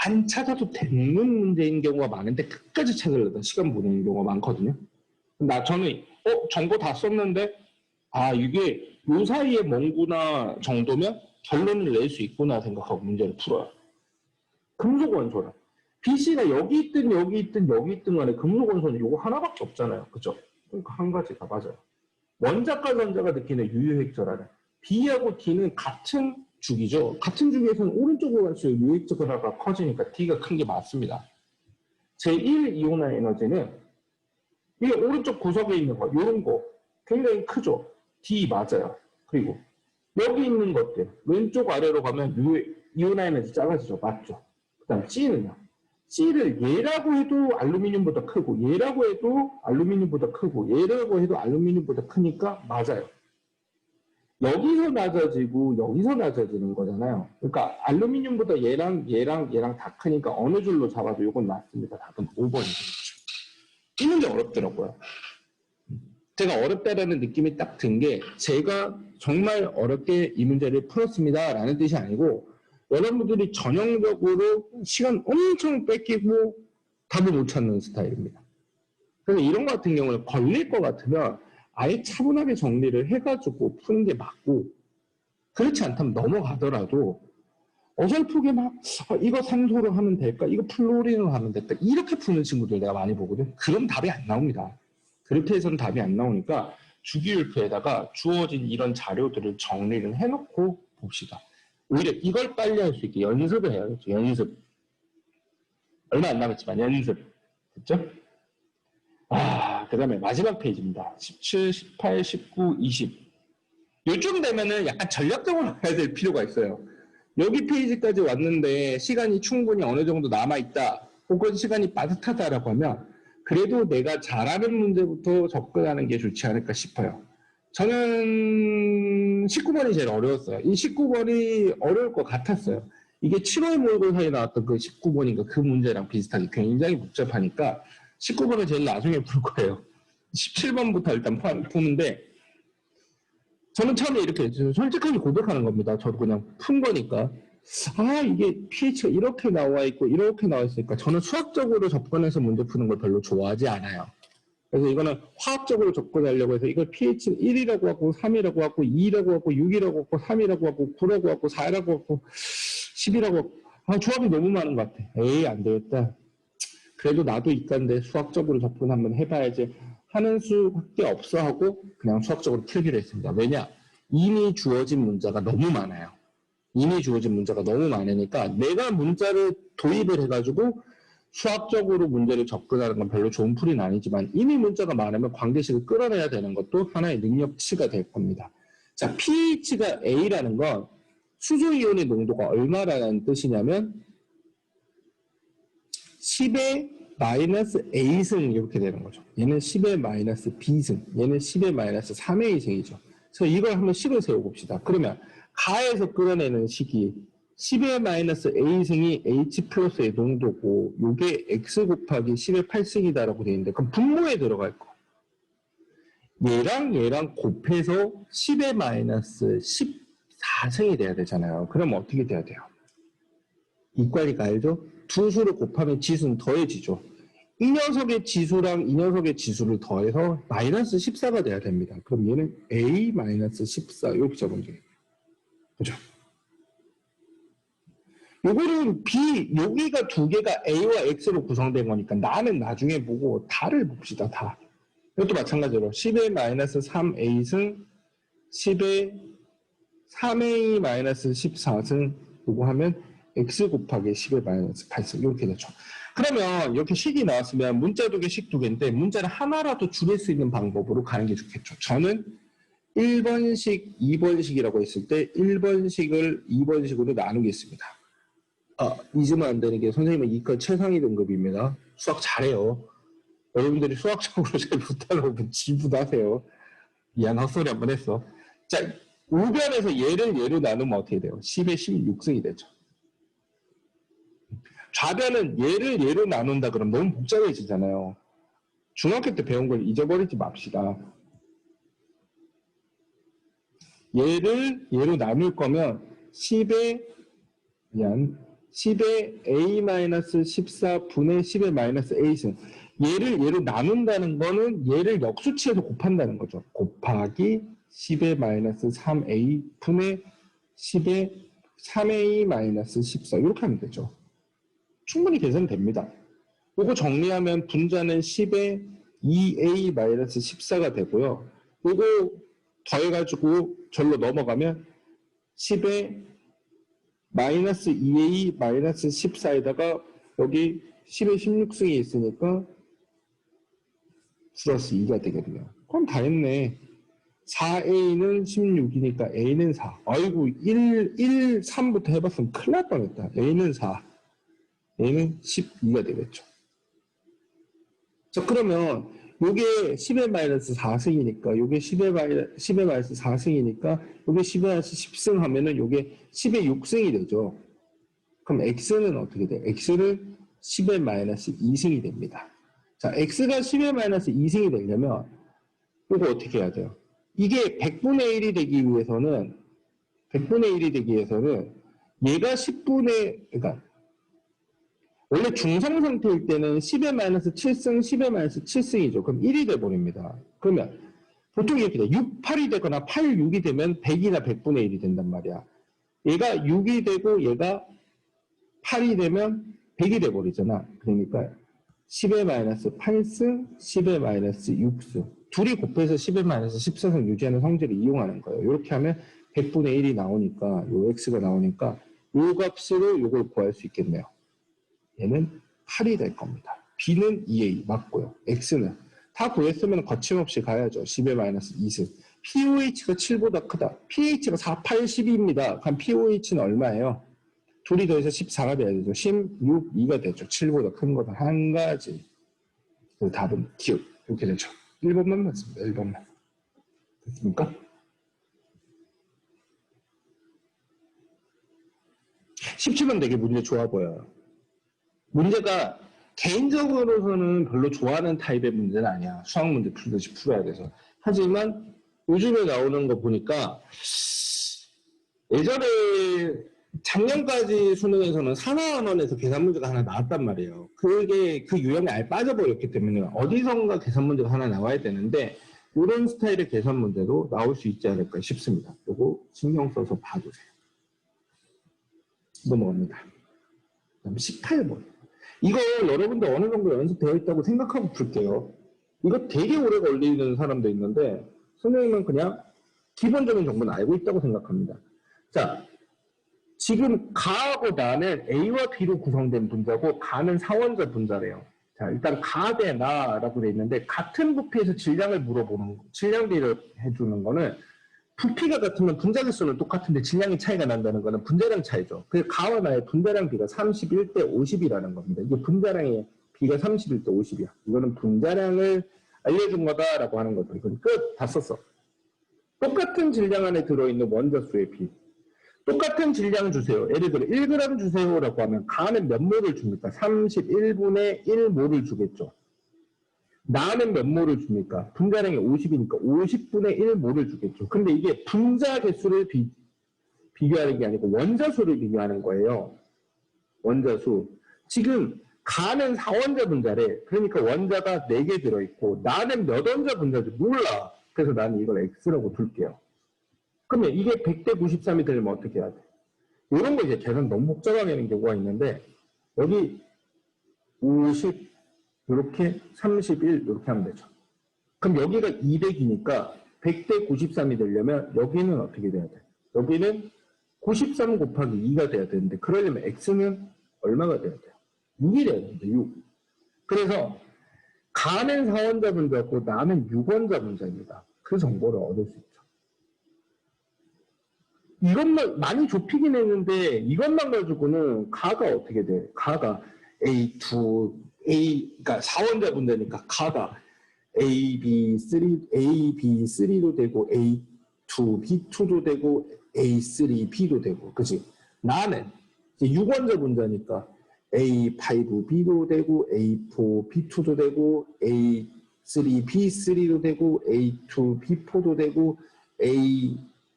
Speaker 1: 안 찾아도 되는 문제인 경우가 많은데 끝까지 찾으려다 시간 보내는 경우가 많거든요. 저는 정보 다 썼는데 이게 요 사이에 뭔구나 정도면 결론을 낼 수 있구나 생각하고 문제를 풀어요. 금속 원소는 BC가 여기 있든 간에 금속 원소는 요거 하나밖에 없잖아요. 그죠? 그러니까 한 가지가 맞아요. 원자과 전자가 느끼는 유효획절하는 B하고 D는 같은 주기죠. 같은 주기에서는 오른쪽으로 갈수록 유효획절하가 커지니까 D가 큰 게 맞습니다. 제1 이온화 에너지는 이게 오른쪽 구석에 있는 거, 요런 거 굉장히 크죠. D 맞아요. 그리고 여기 있는 것들 왼쪽 아래로 가면 이온화 에너지 작아지죠. 맞죠? 그 다음 C는요. C를 얘라고 해도 알루미늄보다 크고 얘라고 해도 알루미늄보다 크고 얘라고 해도 알루미늄보다 크니까 맞아요. 여기서 낮아지고 여기서 낮아지는 거잖아요. 그러니까 알루미늄보다 얘랑 다 크니까 어느 줄로 잡아도 이건 맞습니다. 답은 5번이 되겠죠. 이 문제 어렵더라고요. 제가 어렵다라는 느낌이 딱 든 게 제가 정말 어렵게 이 문제를 풀었습니다 라는 뜻이 아니고 여러분들이 전형적으로 시간 엄청 뺏기고 답을 못 찾는 스타일입니다. 그래서 이런 것 같은 경우는 걸릴 것 같으면 아예 차분하게 정리를 해가지고 푸는 게 맞고, 그렇지 않다면 넘어가더라도 어설프게 막 이거 산소로 하면 될까? 이거 플로린으로 하면 될까? 이렇게 푸는 친구들 내가 많이 보거든. 그럼 답이 안 나옵니다. 그렇게 해서는 답이 안 나오니까 주기율표에다가 주어진 이런 자료들을 정리를 해놓고 봅시다. 오히려 이걸 빨리 할 수 있게 연습을 해야겠죠. 연습. 얼마 안 남았지만 연습. 됐죠? 그 다음에 마지막 페이지입니다. 17, 18, 19, 20. 요쯤 되면은 약간 전략적으로 해야 될 필요가 있어요. 여기 페이지까지 왔는데 시간이 충분히 어느 정도 남아있다. 혹은 시간이 빠듯하다라고 하면 그래도 내가 잘하는 문제부터 접근하는 게 좋지 않을까 싶어요. 저는 19번이 제일 어려웠어요. 이 19번이 어려울 것 같았어요. 이게 7월 모의고사에 나왔던 그 19번인가 그 문제랑 비슷하게 굉장히 복잡하니까 19번은 제일 나중에 풀 거예요. 17번부터 일단 푸는데 저는 처음에 이렇게 솔직하게 고백하는 겁니다. 저도 그냥 푼 거니까. 이게 pH가 이렇게 나와 있고 이렇게 나와 있으니까 저는 수학적으로 접근해서 문제 푸는 걸 별로 좋아하지 않아요. 그래서 이거는 화학적으로 접근하려고 해서 이걸 pH는 1이라고 하고 3이라고 하고 2라고 하고 6이라고 하고 3이라고 하고 9라고 하고 4라고 하고 10이라고 하고 조합이 너무 많은 것 같아. 에이 안 되겠다. 그래도 나도 이과인데 수학적으로 접근 한번 해봐야지 하는 수밖에 없어 하고 그냥 수학적으로 풀기로 했습니다. 왜냐? 이미 주어진 문제가 너무 많아요. 이미 주어진 문제가 너무 많으니까 내가 문자를 도입을 해가지고 수학적으로 문제를 접근하는 건 별로 좋은 풀이는 아니지만 이미 문자가 많으면 관계식을 끌어내야 되는 것도 하나의 능력치가 될 겁니다. 자, pH가 A라는 건 수소이온의 농도가 얼마라는 뜻이냐면 10의 마이너스 A승 이렇게 되는 거죠. 얘는 10의 마이너스 B승, 얘는 10의 마이너스 3의 A승이죠. 그래서 이걸 한번 식을 세워봅시다. 그러면 가에서 끌어내는 식이 10의 마이너스 A승이 H 플러스의 농도고 이게 X 곱하기 10의 8승이다라고 되어 있는데 그럼 분모에 들어갈 거. 얘랑 곱해서 10의 마이너스 14승이 돼야 되잖아요. 그럼 어떻게 돼야 돼요? 이과니까 알죠? 두 수를 곱하면 지수는 더해지죠. 이 녀석의 지수랑 이 녀석의 지수를 더해서 마이너스 14가 돼야 됩니다. 그럼 얘는 A 마이너스 14 이렇게 적으면 돼요. 그죠? 요거는 B, 여기가 두 개가 A와 X로 구성된 거니까 나는 나중에 보고 다를 봅시다. 다. 이것도 마찬가지로 10의 마이너스 3A승 10의 3A 마이너스 14승 요거 하면 X 곱하기 10의 마이너스 8승 이렇게 되죠. 그러면 이렇게 식이 나왔으면 문자 두 개, 식 두 개인데 문자를 하나라도 줄일 수 있는 방법으로 가는 게 좋겠죠. 저는 1번식, 2번식이라고 했을 때 1번식을 2번식으로 나누겠습니다. 잊으면 안 되는 게 선생님은 이과 최상위 등급입니다. 수학 잘해요. 여러분들이 수학적으로 잘 못하면 지부하세요. 미안 헛소리 한번 했어. 자, 우변에서 얘를 얘로 나누면 어떻게 돼요? 10의 16승이 되죠. 좌변은 얘를 얘로 나눈다 그러면 너무 복잡해지잖아요. 중학교 때 배운 걸 잊어버리지 맙시다. 얘를 얘로 나눌 거면 10의 A-14분의 10의 마이너스 A승. 얘를 얘로 나눈다는 거는 얘를 역수치해서 곱한다는 거죠. 곱하기 10의 마이너스 3A 분의 10의 3A 마이너스 14 이렇게 하면 되죠. 충분히 계산됩니다. 이거 정리하면 분자는 10의 2A 마이너스 14가 되고요. 이거 더해가지고 절로 넘어가면 10의 마이너스 2A 마이너스 14에다가 여기 10의 16승이 있으니까 플러스 2가 되거든요. 그럼 다 했네. 4A는 16이니까 A는 4. 아이고 3부터 해봤으면 큰일 날 뻔했다. A는 4. A는 12가 되겠죠. 자, 그러면 요게 10의 마이너스 4승이니까 요게 10의 마이너스 4승이니까 요게 10의 마이너스 10승 하면은 요게 10의 6승이 되죠. 그럼 X는 어떻게 돼요? X는 10의 마이너스 2승이 됩니다. 자, X가 10의 마이너스 2승이 되려면 요거 어떻게 해야 돼요? 이게 100분의 1이 되기 위해서는 얘가 10분의 그러니까 원래 중성 상태일 때는 10의 마이너스 7승, 10의 마이너스 7승이죠. 그럼 1이 돼버립니다. 그러면 보통 이렇게 돼. 6, 8이 되거나 8, 6이 되면 100이나 100분의 1이 된단 말이야. 얘가 6이 되고 얘가 8이 되면 100이 돼버리잖아. 그러니까 10의 마이너스 8승, 10의 마이너스 6승. 둘이 곱해서 10의 마이너스 14승 유지하는 성질을 이용하는 거예요. 이렇게 하면 100분의 1이 나오니까, 요 x가 나오니까 요 값으로 요걸 구할 수 있겠네요. 얘는 8이 될 겁니다. b는 2a 맞고요. x는 다 구했으면 거침없이 가야죠. 10의 마이너스 2승. POH가 7보다 크다. pH가 4, 8, 12입니다. 그럼 POH는 얼마예요? 둘이 더해서 14가 돼야 되죠. 16, 2가 되죠. 7보다 큰 거다. 한 가지. 그 답은 기억. 이렇게 되죠. 1번만 맞습니다. 1번만. 됐습니까? 17번 되게 문제 좋아 보여요. 문제가 개인적으로서는 별로 좋아하는 타입의 문제는 아니야. 수학 문제 풀듯이 풀어야 돼서. 하지만 요즘에 나오는 거 보니까 예전에 작년까지 수능에서는 산하원원에서 계산 문제가 하나 나왔단 말이에요. 그게 그 유형에 아예 빠져버렸기 때문에 어디선가 계산 문제가 하나 나와야 되는데 이런 스타일의 계산 문제도 나올 수 있지 않을까 싶습니다. 요거 신경 써서 봐주세요. 넘어갑니다. 그다음 18번. 이거 여러분들 어느 정도 연습되어 있다고 생각하고 풀게요. 이거 되게 오래 걸리는 사람도 있는데 선생님은 그냥 기본적인 정보는 알고 있다고 생각합니다. 자, 지금 가하고 나는 A와 B로 구성된 분자고 가는 사원자 분자래요. 자, 일단 가 대 나라고 돼 있는데 같은 부피에서 질량을 물어보는 거, 질량 비를 해주는 거는 부피가 같으면 분자 개수는 똑같은데 질량이 차이가 난다는 거는 분자량 차이죠. 그래서 가와 나의 분자량 비가 31대 50이라는 겁니다. 이게 분자량의 비가 31대 50이야. 이거는 분자량을 알려준 거다라고 하는 거죠. 이건 끝. 다 썼어. 똑같은 질량 안에 들어있는 원자수의 비. 똑같은 질량 주세요. 예를 들어 1g 주세요라고 하면 가는 몇 몰을 줍니까? 31분의 1몰을 주겠죠. 나는 몇 몰을 줍니까? 분자량이 50이니까 50분의 1몰을 주겠죠. 근데 이게 분자 개수를 비교하는 게 아니고 원자수를 비교하는 거예요. 원자수. 지금 가는 4원자 분자래. 그러니까 원자가 4개 들어있고 나는 몇 원자 분자인지 몰라. 그래서 나는 이걸 X라고 둘게요. 그러면 이게 100대 93이 되려면 어떻게 해야 돼? 이런 거 이제 계산 너무 복잡하게 하는 경우가 있는데 여기 50 이렇게 31 이렇게 하면 되죠. 그럼 여기가 200이니까 100대 93이 되려면 여기는 어떻게 돼야 돼? 여기는 93 곱하기 2가 돼야 되는데 그러려면 X는 얼마가 돼야 돼요? 6이 돼야 되는데 6. 그래서 가는 4원자 분자고 나는 6원자 분자입니다. 그 정보를 얻을 수 있죠. 이것만 많이 좁히긴 했는데 이것만 가지고는 가가 어떻게 돼? 가가 A2, 그러니까 4원자 분자니까 가가 AB3도 되고 A2, B2도 되고 A3, B도 되고 그치? 나는 이제 6원자 분자니까 A5, B도 되고 A4, B2도 되고 A3, B3도 되고 A2, B4도 되고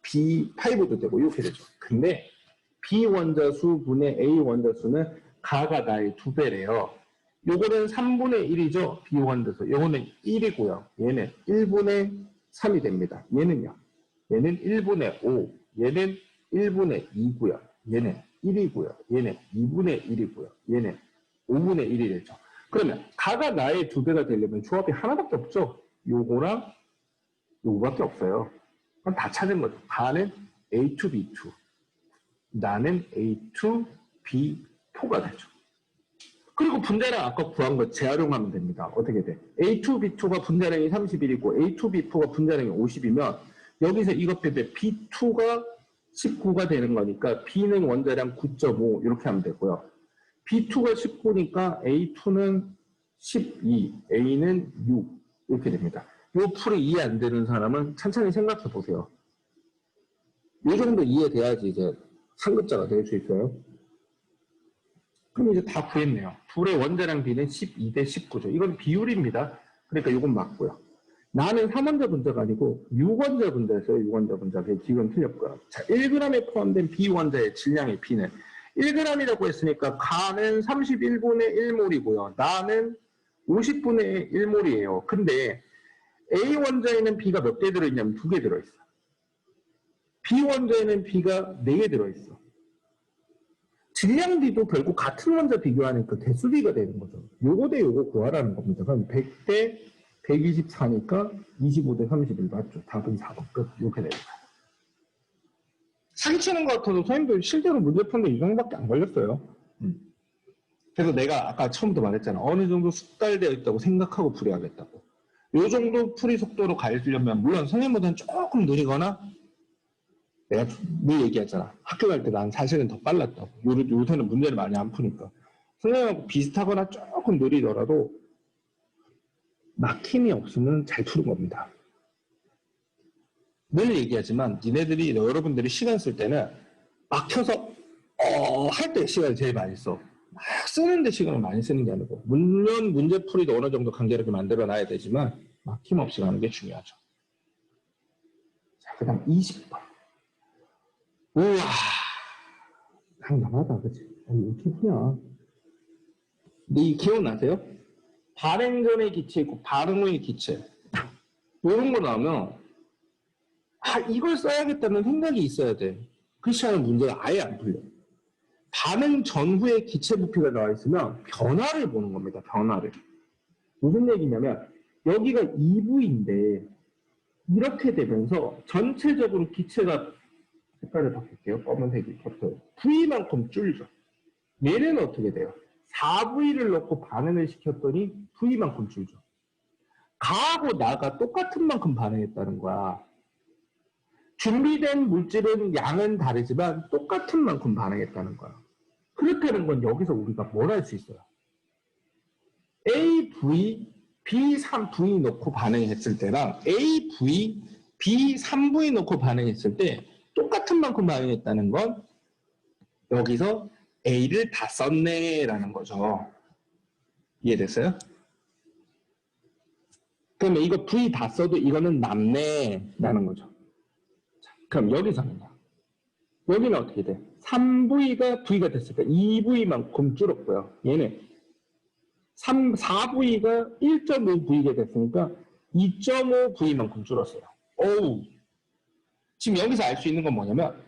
Speaker 1: B5도 되고 이렇게 되죠. 근데 B 원자수 분의 A 원자수는 가가 나의 2배래요. 요거는 3분의 1이죠. B 원자수. 요거는 1이고요. 얘는 1분의 3이 됩니다. 얘는요. 얘는 1분의 5. 얘는 1분의 2고요. 얘는 1이고요. 얘는 2분의 1이고요. 얘는 5분의 1이 되죠. 그러면 가가 나의 2배가 되려면 조합이 하나밖에 없죠. 요거랑 요거밖에 없어요. 그럼 다 찾은 거죠. 가는 A2, B2. 나는 A2, B4가 되죠. 그리고 분자량 아까 구한 거 재활용하면 됩니다. 어떻게 돼? A2, B2가 분자량이 31이고 A2, B4가 분자량이 50이면 여기서 이것 빼면 B2가 19가 되는 거니까 B는 원자량 9.5 이렇게 하면 되고요. B2가 19니까 A2는 12, A는 6 이렇게 됩니다. 이 풀이 이해 안 되는 사람은 천천히 생각해 보세요. 이 정도 이해돼야지 이제 상급자가 될 수 있어요. 그럼 이제 다 구했네요. 둘의 원자량 비는 12대 19죠. 이건 비율입니다. 그러니까 이건 맞고요. 나는 3원자 분자가 아니고 6원자 분자였어요. 6원자 분자. 지금 틀렸고요. 자, 1g에 포함된 B원자의 질량의 B는 1g이라고 했으니까 가는 31분의 1몰이고요. 나는 50분의 1몰이에요. 근데 A 원자에는 B가 몇 개 들어있냐면 2개 들어있어. B 원자에는 B가 4개 들어있어. 질량비도 결국 같은 원자 비교하니까 개수비가 되는 거죠. 요거 대 요거 구하라는 겁니다. 그럼 100대 124니까 25대 31 맞죠? 답은 4번 끝. 이렇게 됩니다. 사기치는 것 같아도 선생님들 실제로 문제 푸는데 이 정도밖에 안 걸렸어요. 그래서 내가 아까 처음부터 말했잖아. 어느 정도 숙달되어 있다고 생각하고 풀이하겠다고. 요 정도 풀이 속도로 가려면 물론 선생님보다는 조금 느리거나 내가 늘 얘기했잖아. 학교 갈 때 난 사실은 더 빨랐다고. 요새는 문제를 많이 안 푸니까. 선생님하고 비슷하거나 조금 느리더라도 막힘이 없으면 잘 푸는 겁니다. 늘 얘기하지만 니네들이 여러분들이 시간 쓸 때는 막혀서 할 때 시간을 제일 많이 써. 막 쓰는데 시간을 많이 쓰는 게 아니고 물론 문제풀이도 어느 정도 간결하게 만들어놔야 되지만 막힘 없이 가는 게 중요하죠. 자, 그 다음 20번. 우와 당당하다 그치? 아니 어떻게 푸냐. 근데 이 기억나세요? 발행 전의 기체 있고 발행 후의 기체 이런 거 나오면 이걸 써야겠다는 생각이 있어야 돼. 그렇지 않으면 문제가 아예 안 풀려. 반응 전후의 기체 부피가 나와 있으면 변화를 보는 겁니다. 변화를. 무슨 얘기냐면 여기가 2V인데 이렇게 되면서 전체적으로 기체가 색깔을 바꿀게요. 검은색이 겹쳐요. V만큼 줄죠. 얘는 어떻게 돼요? 4V를 넣고 반응을 시켰더니 V만큼 줄죠. 가하고 나가 똑같은 만큼 반응했다는 거야. 준비된 물질은 양은 다르지만 똑같은 만큼 반응했다는 거야. 그렇다는 건 여기서 우리가 뭘 할 수 있어요? AV, B3V 넣고 반응했을 때랑 AV, B3V 넣고 반응했을 때 똑같은 만큼 반응했다는 건 여기서 A를 다 썼네 라는 거죠. 이해됐어요? 그러면 이거 V 다 써도 이거는 남네 라는 거죠. 자, 그럼 여기서는요. 여기는 어떻게 돼? 3V가 V가 됐을까? 2V만큼 줄었고요. 얘는 4V가 1.5V가 됐으니까 2.5V만큼 줄었어요. 오우. 지금 여기서 알 수 있는 건 뭐냐면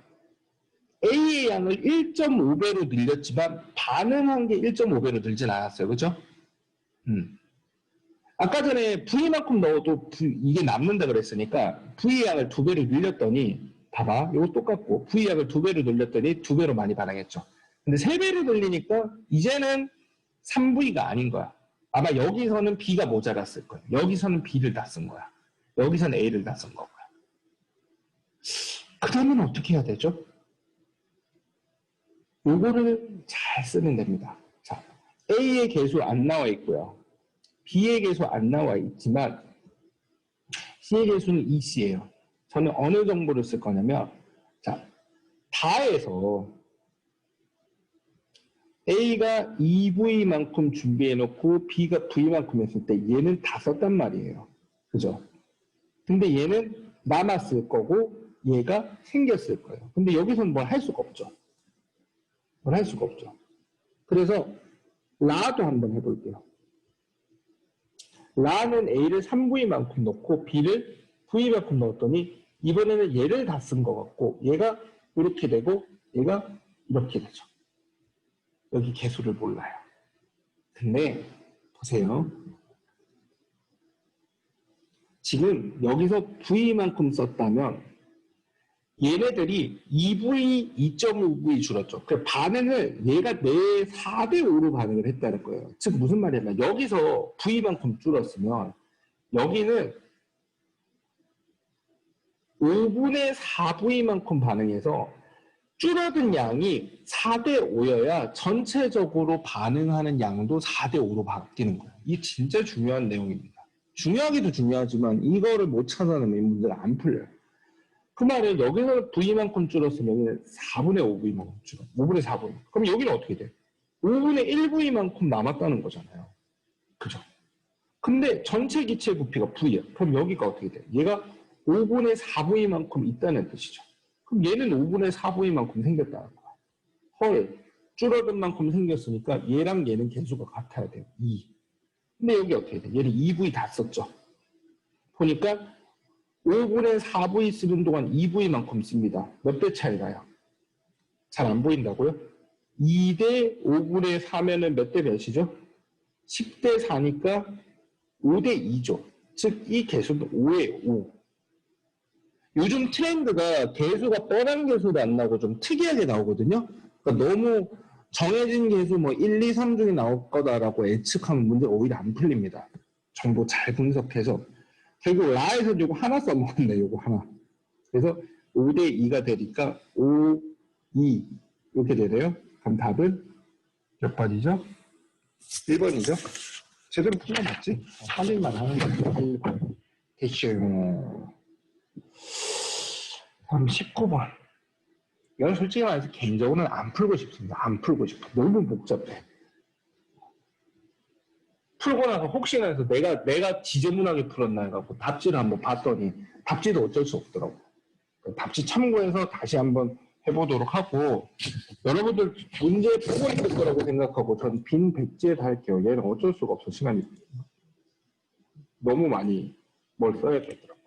Speaker 1: A의 양을 1.5배로 늘렸지만 반응한 게 1.5배로 늘진 않았어요. 그죠? 아까 전에 V만큼 넣어도 이게 남는다 그랬으니까 V의 양을 2배로 늘렸더니 봐봐. 이거 똑같고 V의 양을 2배로 늘렸더니 2배로 많이 반응했죠. 근데 3배로 늘리니까 이제는 3V가 아닌 거야. 아마 여기서는 B가 모자랐을 거야. 여기서는 B를 다 쓴 거야. 여기서는 A를 다 쓴 거고요. 그러면 어떻게 해야 되죠? 요거를 잘 쓰면 됩니다. 자, A의 개수 안 나와 있고요. B의 개수 안 나와 있지만 C의 개수는 2C예요. 저는 어느 정보를 쓸 거냐면 자, 다해서 A가 2V만큼 준비해놓고 B가 V만큼 했을 때 얘는 다 썼단 말이에요. 그죠? 근데 얘는 남았을 거고 얘가 생겼을 거예요. 근데 여기서는 뭘 할 수가 없죠. 뭘 할 수가 없죠. 그래서 라도 한번 해볼게요. 라는 A를 3V만큼 넣고 B를 V만큼 넣었더니 이번에는 얘를 다 쓴 것 같고 얘가 이렇게 되고 얘가 이렇게 되죠. 여기 개수를 몰라요. 근데 보세요. 지금 여기서 V만큼 썼다면 얘네들이 2V, 2.5V 줄었죠. 그 반응을 얘가 내 4대 5로 반응을 했다는 거예요. 즉 무슨 말이냐면 여기서 V만큼 줄었으면 여기는 5분의 4V만큼 반응해서 줄어든 양이 4대 5여야 전체적으로 반응하는 양도 4대 5로 바뀌는 거예요. 이게 진짜 중요한 내용입니다. 중요하기도 중요하지만 이거를 못 찾아내면 이 문제가 안 풀려요. 그 말은 여기서 V만큼 줄었으면 여기는 4분의 5V만큼 줄어. 5분의 4V. 그럼 여기는 어떻게 돼? 5분의 1V만큼 남았다는 거잖아요. 그죠? 근데 전체 기체 부피가 V야. 그럼 여기가 어떻게 돼? 얘가 5분의 4V만큼 있다는 뜻이죠. 그럼 얘는 5분의 4V만큼 생겼다는 거야. 헐, 줄어든 만큼 생겼으니까 얘랑 얘는 개수가 같아야 돼요. 2. 근데 여기 어떻게 돼? 얘는 2V 다 썼죠. 보니까 5분의 4V 쓰는 동안 2V만큼 씁니다. 몇 배 차이 나요? 잘 안 보인다고요? 2대 5분의 4면은 몇 대 몇이죠? 10대 4니까 5대 2죠. 즉, 이 개수는 5예요, 5. 요즘 트렌드가 개수가 뻔한 개수도 안 나오고 좀 특이하게 나오거든요. 그러니까 너무 정해진 개수 뭐 1, 2, 3 중에 나올 거다라고 예측하면 문제가 오히려 안 풀립니다. 정보 잘 분석해서. 결국 라에서 이거 하나 써먹었네, 이거 하나. 그래서 5대 2가 되니까 5, 2 이렇게 되네요. 그럼 답은 몇 번이죠? 1번이죠? 제대로 풀면 맞지? 확인만 하는 거죠. 1번. 됐어요. 다음 19번. 이건 솔직히 말해서 개인적으로는 안 풀고 싶습니다. 안 풀고 싶어. 너무 복잡해. 풀고 나서 혹시나 해서 내가 지저분하게 풀었나 해갖고 답지를 한번 봤더니 답지도 어쩔 수 없더라고. 답지 참고해서 다시 한번 해보도록 하고, 여러분들 문제 보고 있을 거라고 생각하고 전 빈 백지에 다 할게요. 얘는 어쩔 수가 없어. 시간이 너무 많이 뭘 써야 되더라고요.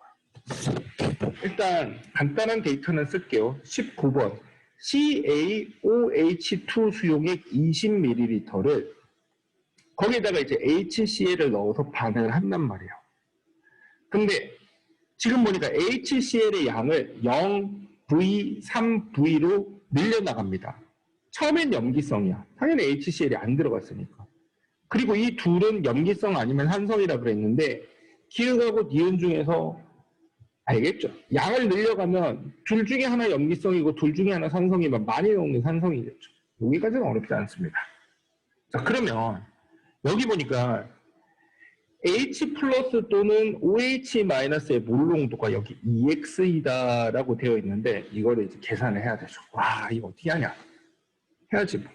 Speaker 1: 일단 간단한 데이터는 쓸게요. 19번 CaOH2 수용액 20ml를 거기에다가 이제 HCl을 넣어서 반응을 한단 말이에요. 근데 지금 보니까 HCl의 양을 0V, 3V로 늘려나갑니다. 처음엔 염기성이야. 당연히 HCl이 안 들어갔으니까. 그리고 이 둘은 염기성 아니면 산성이라 그랬는데 기억하고 니은 중에서 알겠죠? 양을 늘려가면 둘 중에 하나 염기성이고 둘 중에 하나 산성이면 많이 넣는 산성이겠죠. 여기까지는 어렵지 않습니다. 자, 그러면 여기 보니까 H 플러스 또는 OH 마이너스의 몰 농도가 여기 EX이다라고 되어 있는데 이거를 이제 계산을 해야 되죠. 와, 이거 어떻게 하냐? 해야지 뭐.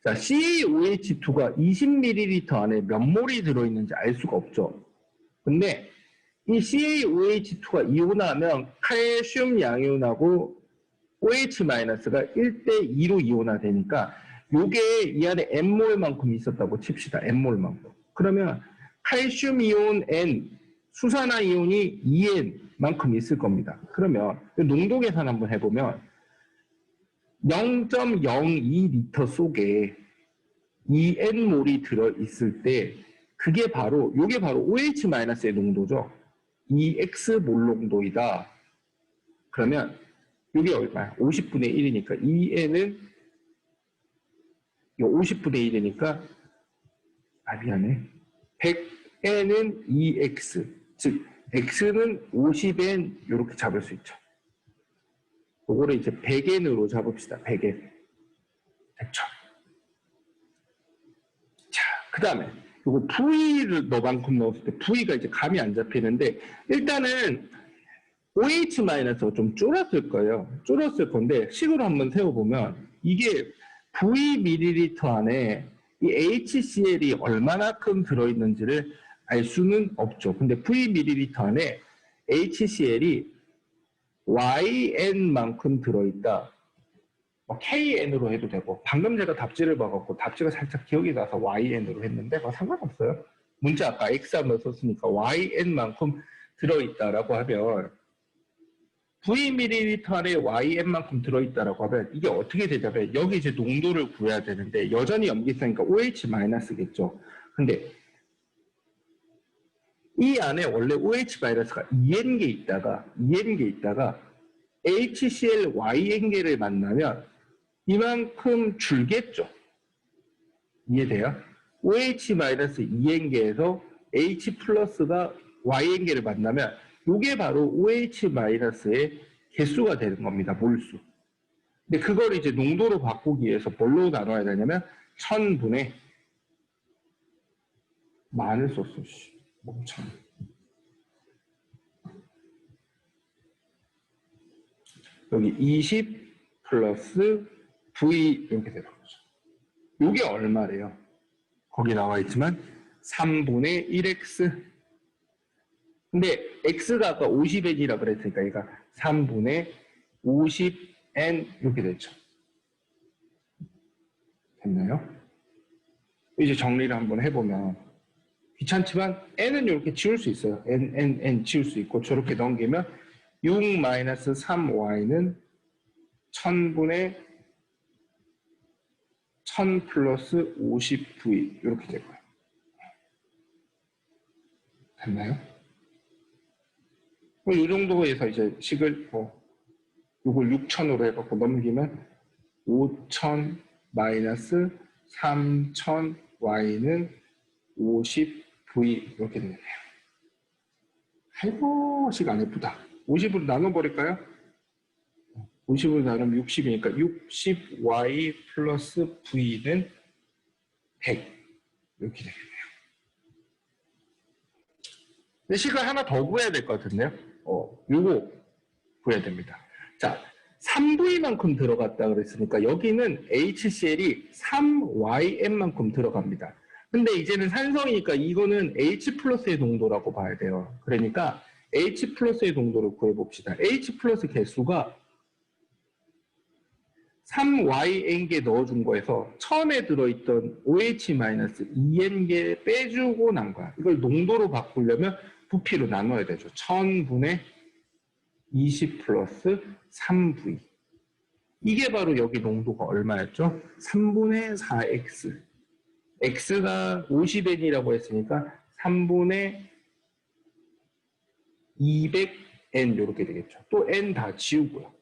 Speaker 1: 자, CaOH2가 20ml 안에 몇 몰이 들어있는지 알 수가 없죠. 근데 이 CaOH2가 이온화하면 칼슘 양이온하고 OH-가 1대2로 이온화되니까 요게 이 안에 N몰만큼 있었다고 칩시다. N몰만큼. 그러면 칼슘 이온 N, 수산화 이온이 2N만큼 있을 겁니다. 그러면 농도 계산 한번 해보면 0.02리터 속에 2N몰이 들어있을 때 그게 바로 요게 바로 OH-의 농도죠. 2X몰 농도이다. 그러면 이게 얼마야? 50분의 1이니까 2N은 50분의 1이니까 미안해. 100N은 2X. 즉 X는 50N 이렇게 잡을 수 있죠. 요거를 이제 100N으로 잡읍시다. 100N. 됐죠? 자, 그 다음에 요거 V를 너만큼 넣었을 때 V가 이제 감이 안 잡히는데 일단은 OH-가 좀 줄었을 거예요. 줄었을 건데 식으로 한번 세워보면 이게 V ml 안에 이 HCl이 얼마나큼 들어있는지를 알 수는 없죠. 근데 V ml 안에 HCl이 YN만큼 들어있다. KN으로 해도 되고 방금 제가 답지를 봐갖고 답지가 살짝 기억이 나서 YN으로 했는데 상관없어요. 문자 아까 X 한번 썼으니까 YN만큼 들어있다라고 하면 V ml 안에 YN만큼 들어있다라고 하면 이게 어떻게 되냐면 여기 이제 농도를 구해야 되는데 여전히 염기성이니까 OH-겠죠. 근데 이 안에 원래 OH-가 2N개 있다가 HCl YN개를 만나면 이만큼 줄겠죠. 이해돼요? OH-2N개에서 H 플러스가 YN개를 만나면 이게 바로 OH-의 개수가 되는 겁니다. 몰수. 근데 그걸 이제 농도로 바꾸기 위해서 뭘로 나눠야 되냐면 1000분의 만을 썼어. 멍청. 여기 20 플러스 V 이렇게 되는 거죠. 이게 얼마래요? 거기 나와 있지만 3분의 1x. 근데 x가 아까 50n이라 그랬으니까 얘가 3분의 50n 이렇게 됐죠. 됐나요? 이제 정리를 한번 해보면 귀찮지만 n은 이렇게 지울 수 있어요. n 지울 수 있고 저렇게 넘기면 6-3y는 1000분의 1000 플러스 50v 이렇게 될 거예요. 됐나요? 이 정도에서 이제 식을 이걸 6000으로 해갖고 넘기면 5000 마이너스 3000 y는 50v 이렇게 되네요. 아이고 식 안 예쁘다. 50으로 나눠버릴까요? 50으로 나누면 60이니까 60y 플러스 v는 100 이렇게 되겠네요. 근데 식을 하나 더 구해야 될 것 같은데요. 요거 구해야 됩니다. 자, 3v만큼 들어갔다 그랬으니까 여기는 HCl이 3ym만큼 들어갑니다. 근데 이제는 산성이니까 이거는 H 플러스의 농도라고 봐야 돼요. 그러니까 H 플러스의 농도를 구해봅시다. H 플러스 개수가 3yn개 넣어준 거에서 처음에 들어있던 OH-2n개 빼주고 난 거야. 이걸 농도로 바꾸려면 부피로 나눠야 되죠. 1000분의 20 플러스 3v. 이게 바로 여기 농도가 얼마였죠? 3분의 4x. x가 50n이라고 했으니까 3분의 200n 이렇게 되겠죠. 또 n 다 지우고요.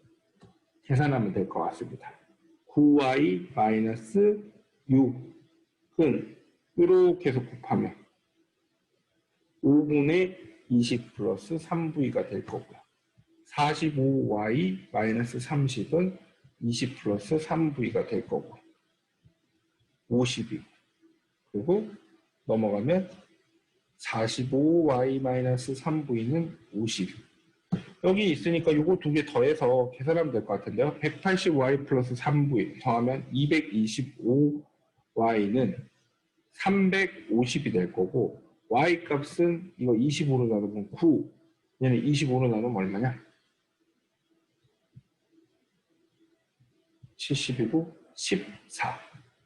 Speaker 1: 계산하면 될 것 같습니다. 9y 마이너스 6은 이렇게 해서 곱하면 5분의 20 플러스 3v가 될 거고요. 45y 마이너스 30은 20 플러스 3v가 될 거고 52 그리고 넘어가면 45y 마이너스 3v는 52 여기 있으니까 이거 두 개 더해서 계산하면 될 것 같은데요. 180y 플러스 3v 더하면 225y는 350이 될 거고 y 값은 이거 25로 나누면 9 얘는 25로 나누면 얼마냐? 70이고 14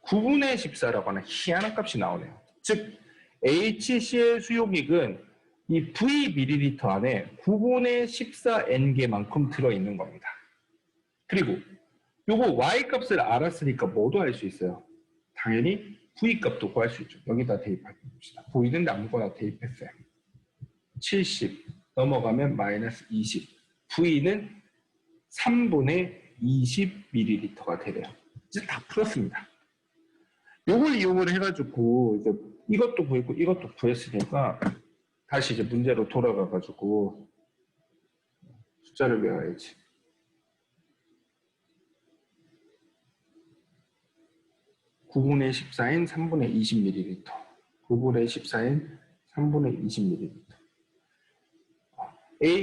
Speaker 1: 9분의 14라고 하는 희한한 값이 나오네요. 즉 HCl 수용액은 이 V ml 안에 9분의 14n개만큼 들어있는 겁니다. 그리고 요거 Y 값을 알았으니까 뭐도 할 수 있어요? 당연히 V 값도 구할 수 있죠. 여기다 대입해봅시다. 보이는데 아무거나 대입했어요. 70 넘어가면 마이너스 20 V는 3분의 20ml가 되네요. 이제 다 풀었습니다. 요걸 이용을 해가지고 이제 이것도 구했고 이것도 구했으니까 다시 이제 문제로 돌아가가지고 숫자를 외워야지. (9분의 14인 3분의 20ml) 9분의 14인 3분의 20ml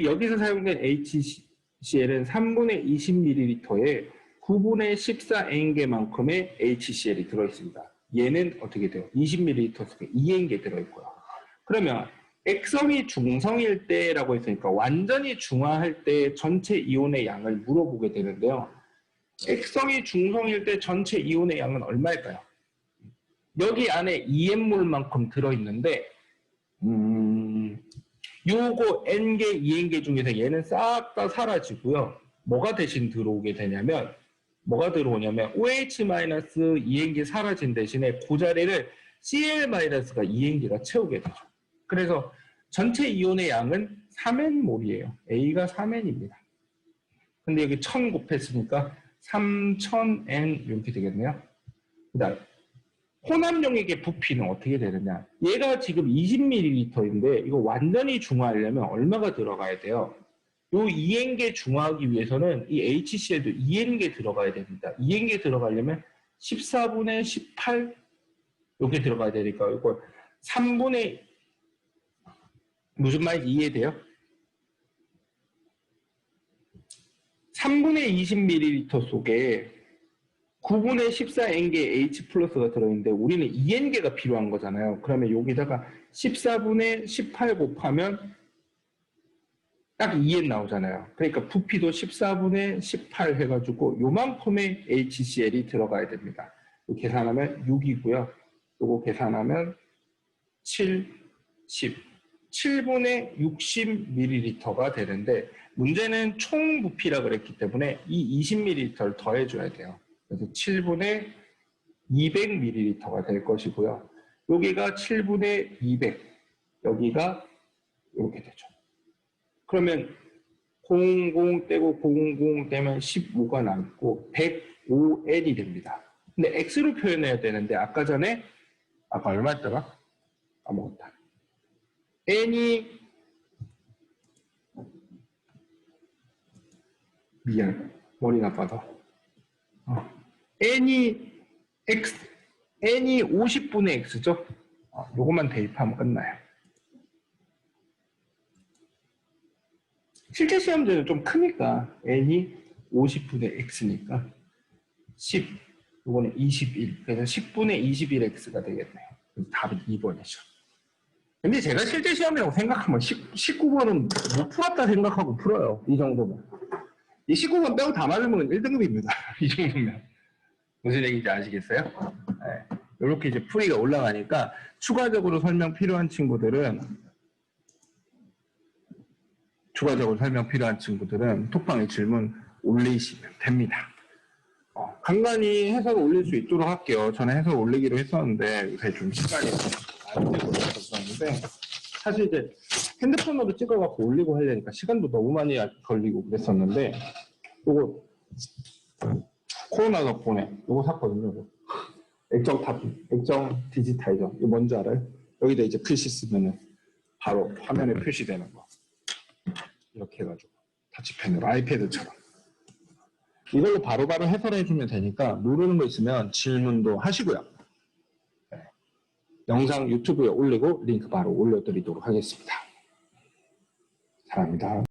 Speaker 1: 여기서 사용된 HCl은 3분의 20ml에 9분의 14n개만큼의 HCl이 들어있습니다. 얘는 어떻게 돼요? 20ml 속에 2n개 들어있고요. 그러면 액성이 중성일 때라고 했으니까 완전히 중화할 때 전체 이온의 양을 물어보게 되는데요. 액성이 중성일 때 전체 이온의 양은 얼마일까요? 여기 안에 2n몰만큼 들어있는데 요거 n개, 2n개 중에서 얘는 싹 다 사라지고요. 뭐가 대신 들어오게 되냐면 뭐가 들어오냐면 OH-2n개 사라진 대신에 그 자리를 Cl-가 2n개가 채우게 되죠. 그래서 전체 이온의 양은 3n몰이에요. A가 3n입니다. 근데 여기 1000 곱했으니까 3000n 이렇게 되겠네요. 그 다음 혼합용액의 부피는 어떻게 되느냐. 얘가 지금 20ml인데 이거 완전히 중화하려면 얼마가 들어가야 돼요? 요 2n개 중화하기 위해서는 이 HCl도 2n개 들어가야 됩니다. 2n개 들어가려면 14분의 18 이렇게 들어가야 되니까 이거 3분의 무슨 말인지 이해돼요? 3분의 20ml 속에 9분의 14n개 H 플러스가 들어있는데 우리는 2n개가 필요한 거잖아요. 그러면 여기다가 14분의 18 곱하면 딱 2n 나오잖아요. 그러니까 부피도 14분의 18 해가지고 요만큼의 HCl이 들어가야 됩니다. 계산하면 6이고요. 요거 계산하면 7 7분의 60ml가 되는데 문제는 총 부피라 그랬기 때문에 이 20ml를 더해줘야 돼요. 그래서 7분의 200ml가 될 것이고요. 여기가 7분의 200, 여기가 이렇게 되죠. 그러면 00 떼고 00 떼면 15가 남고 105L이 됩니다. 근데 X로 표현해야 되는데 아까 얼마였더라? 까먹었다. N이 미안, 머리 나빠서. N이 50분의 X죠? 요것만 대입하면 끝나요. 실제 시험제는 좀 크니까 N이 50분의 X니까 10, 요거는 21. 그래서 10분의 21X가 되겠네요. 답은 2번이죠. 근데 제가 실제 시험이라고 생각하면 19번은 못 풀었다 생각하고 풀어요. 이 정도면. 이 19번 빼고 다 맞으면 1등급입니다. 이 정도면. 무슨 얘기인지 아시겠어요? 네. 이렇게 이제 풀이가 올라가니까 추가적으로 설명 필요한 친구들은 톡방에 질문 올리시면 됩니다. 간간히 해설 올릴 수 있도록 할게요. 저는 해설 올리기로 했었는데 요새 좀 시간이 안 되고 있었는데 사실 이제 핸드폰으로 찍어갖고 올리고 하려니까 시간도 너무 많이 걸리고 그랬었는데 요거 코로나 덕분에 요거 샀거든요. 요거. 액정 디지타이저. 이거 뭔지 알아요? 여기다 이제 글씨 쓰면은 바로 화면에 표시되는 거. 이렇게 해가지고 타치펜으로 아이패드처럼. 이걸로 바로바로 해설해주면 되니까 모르는 거 있으면 질문도 하시고요. 네. 영상 유튜브에 올리고 링크 바로 올려드리도록 하겠습니다. 사랑합니다.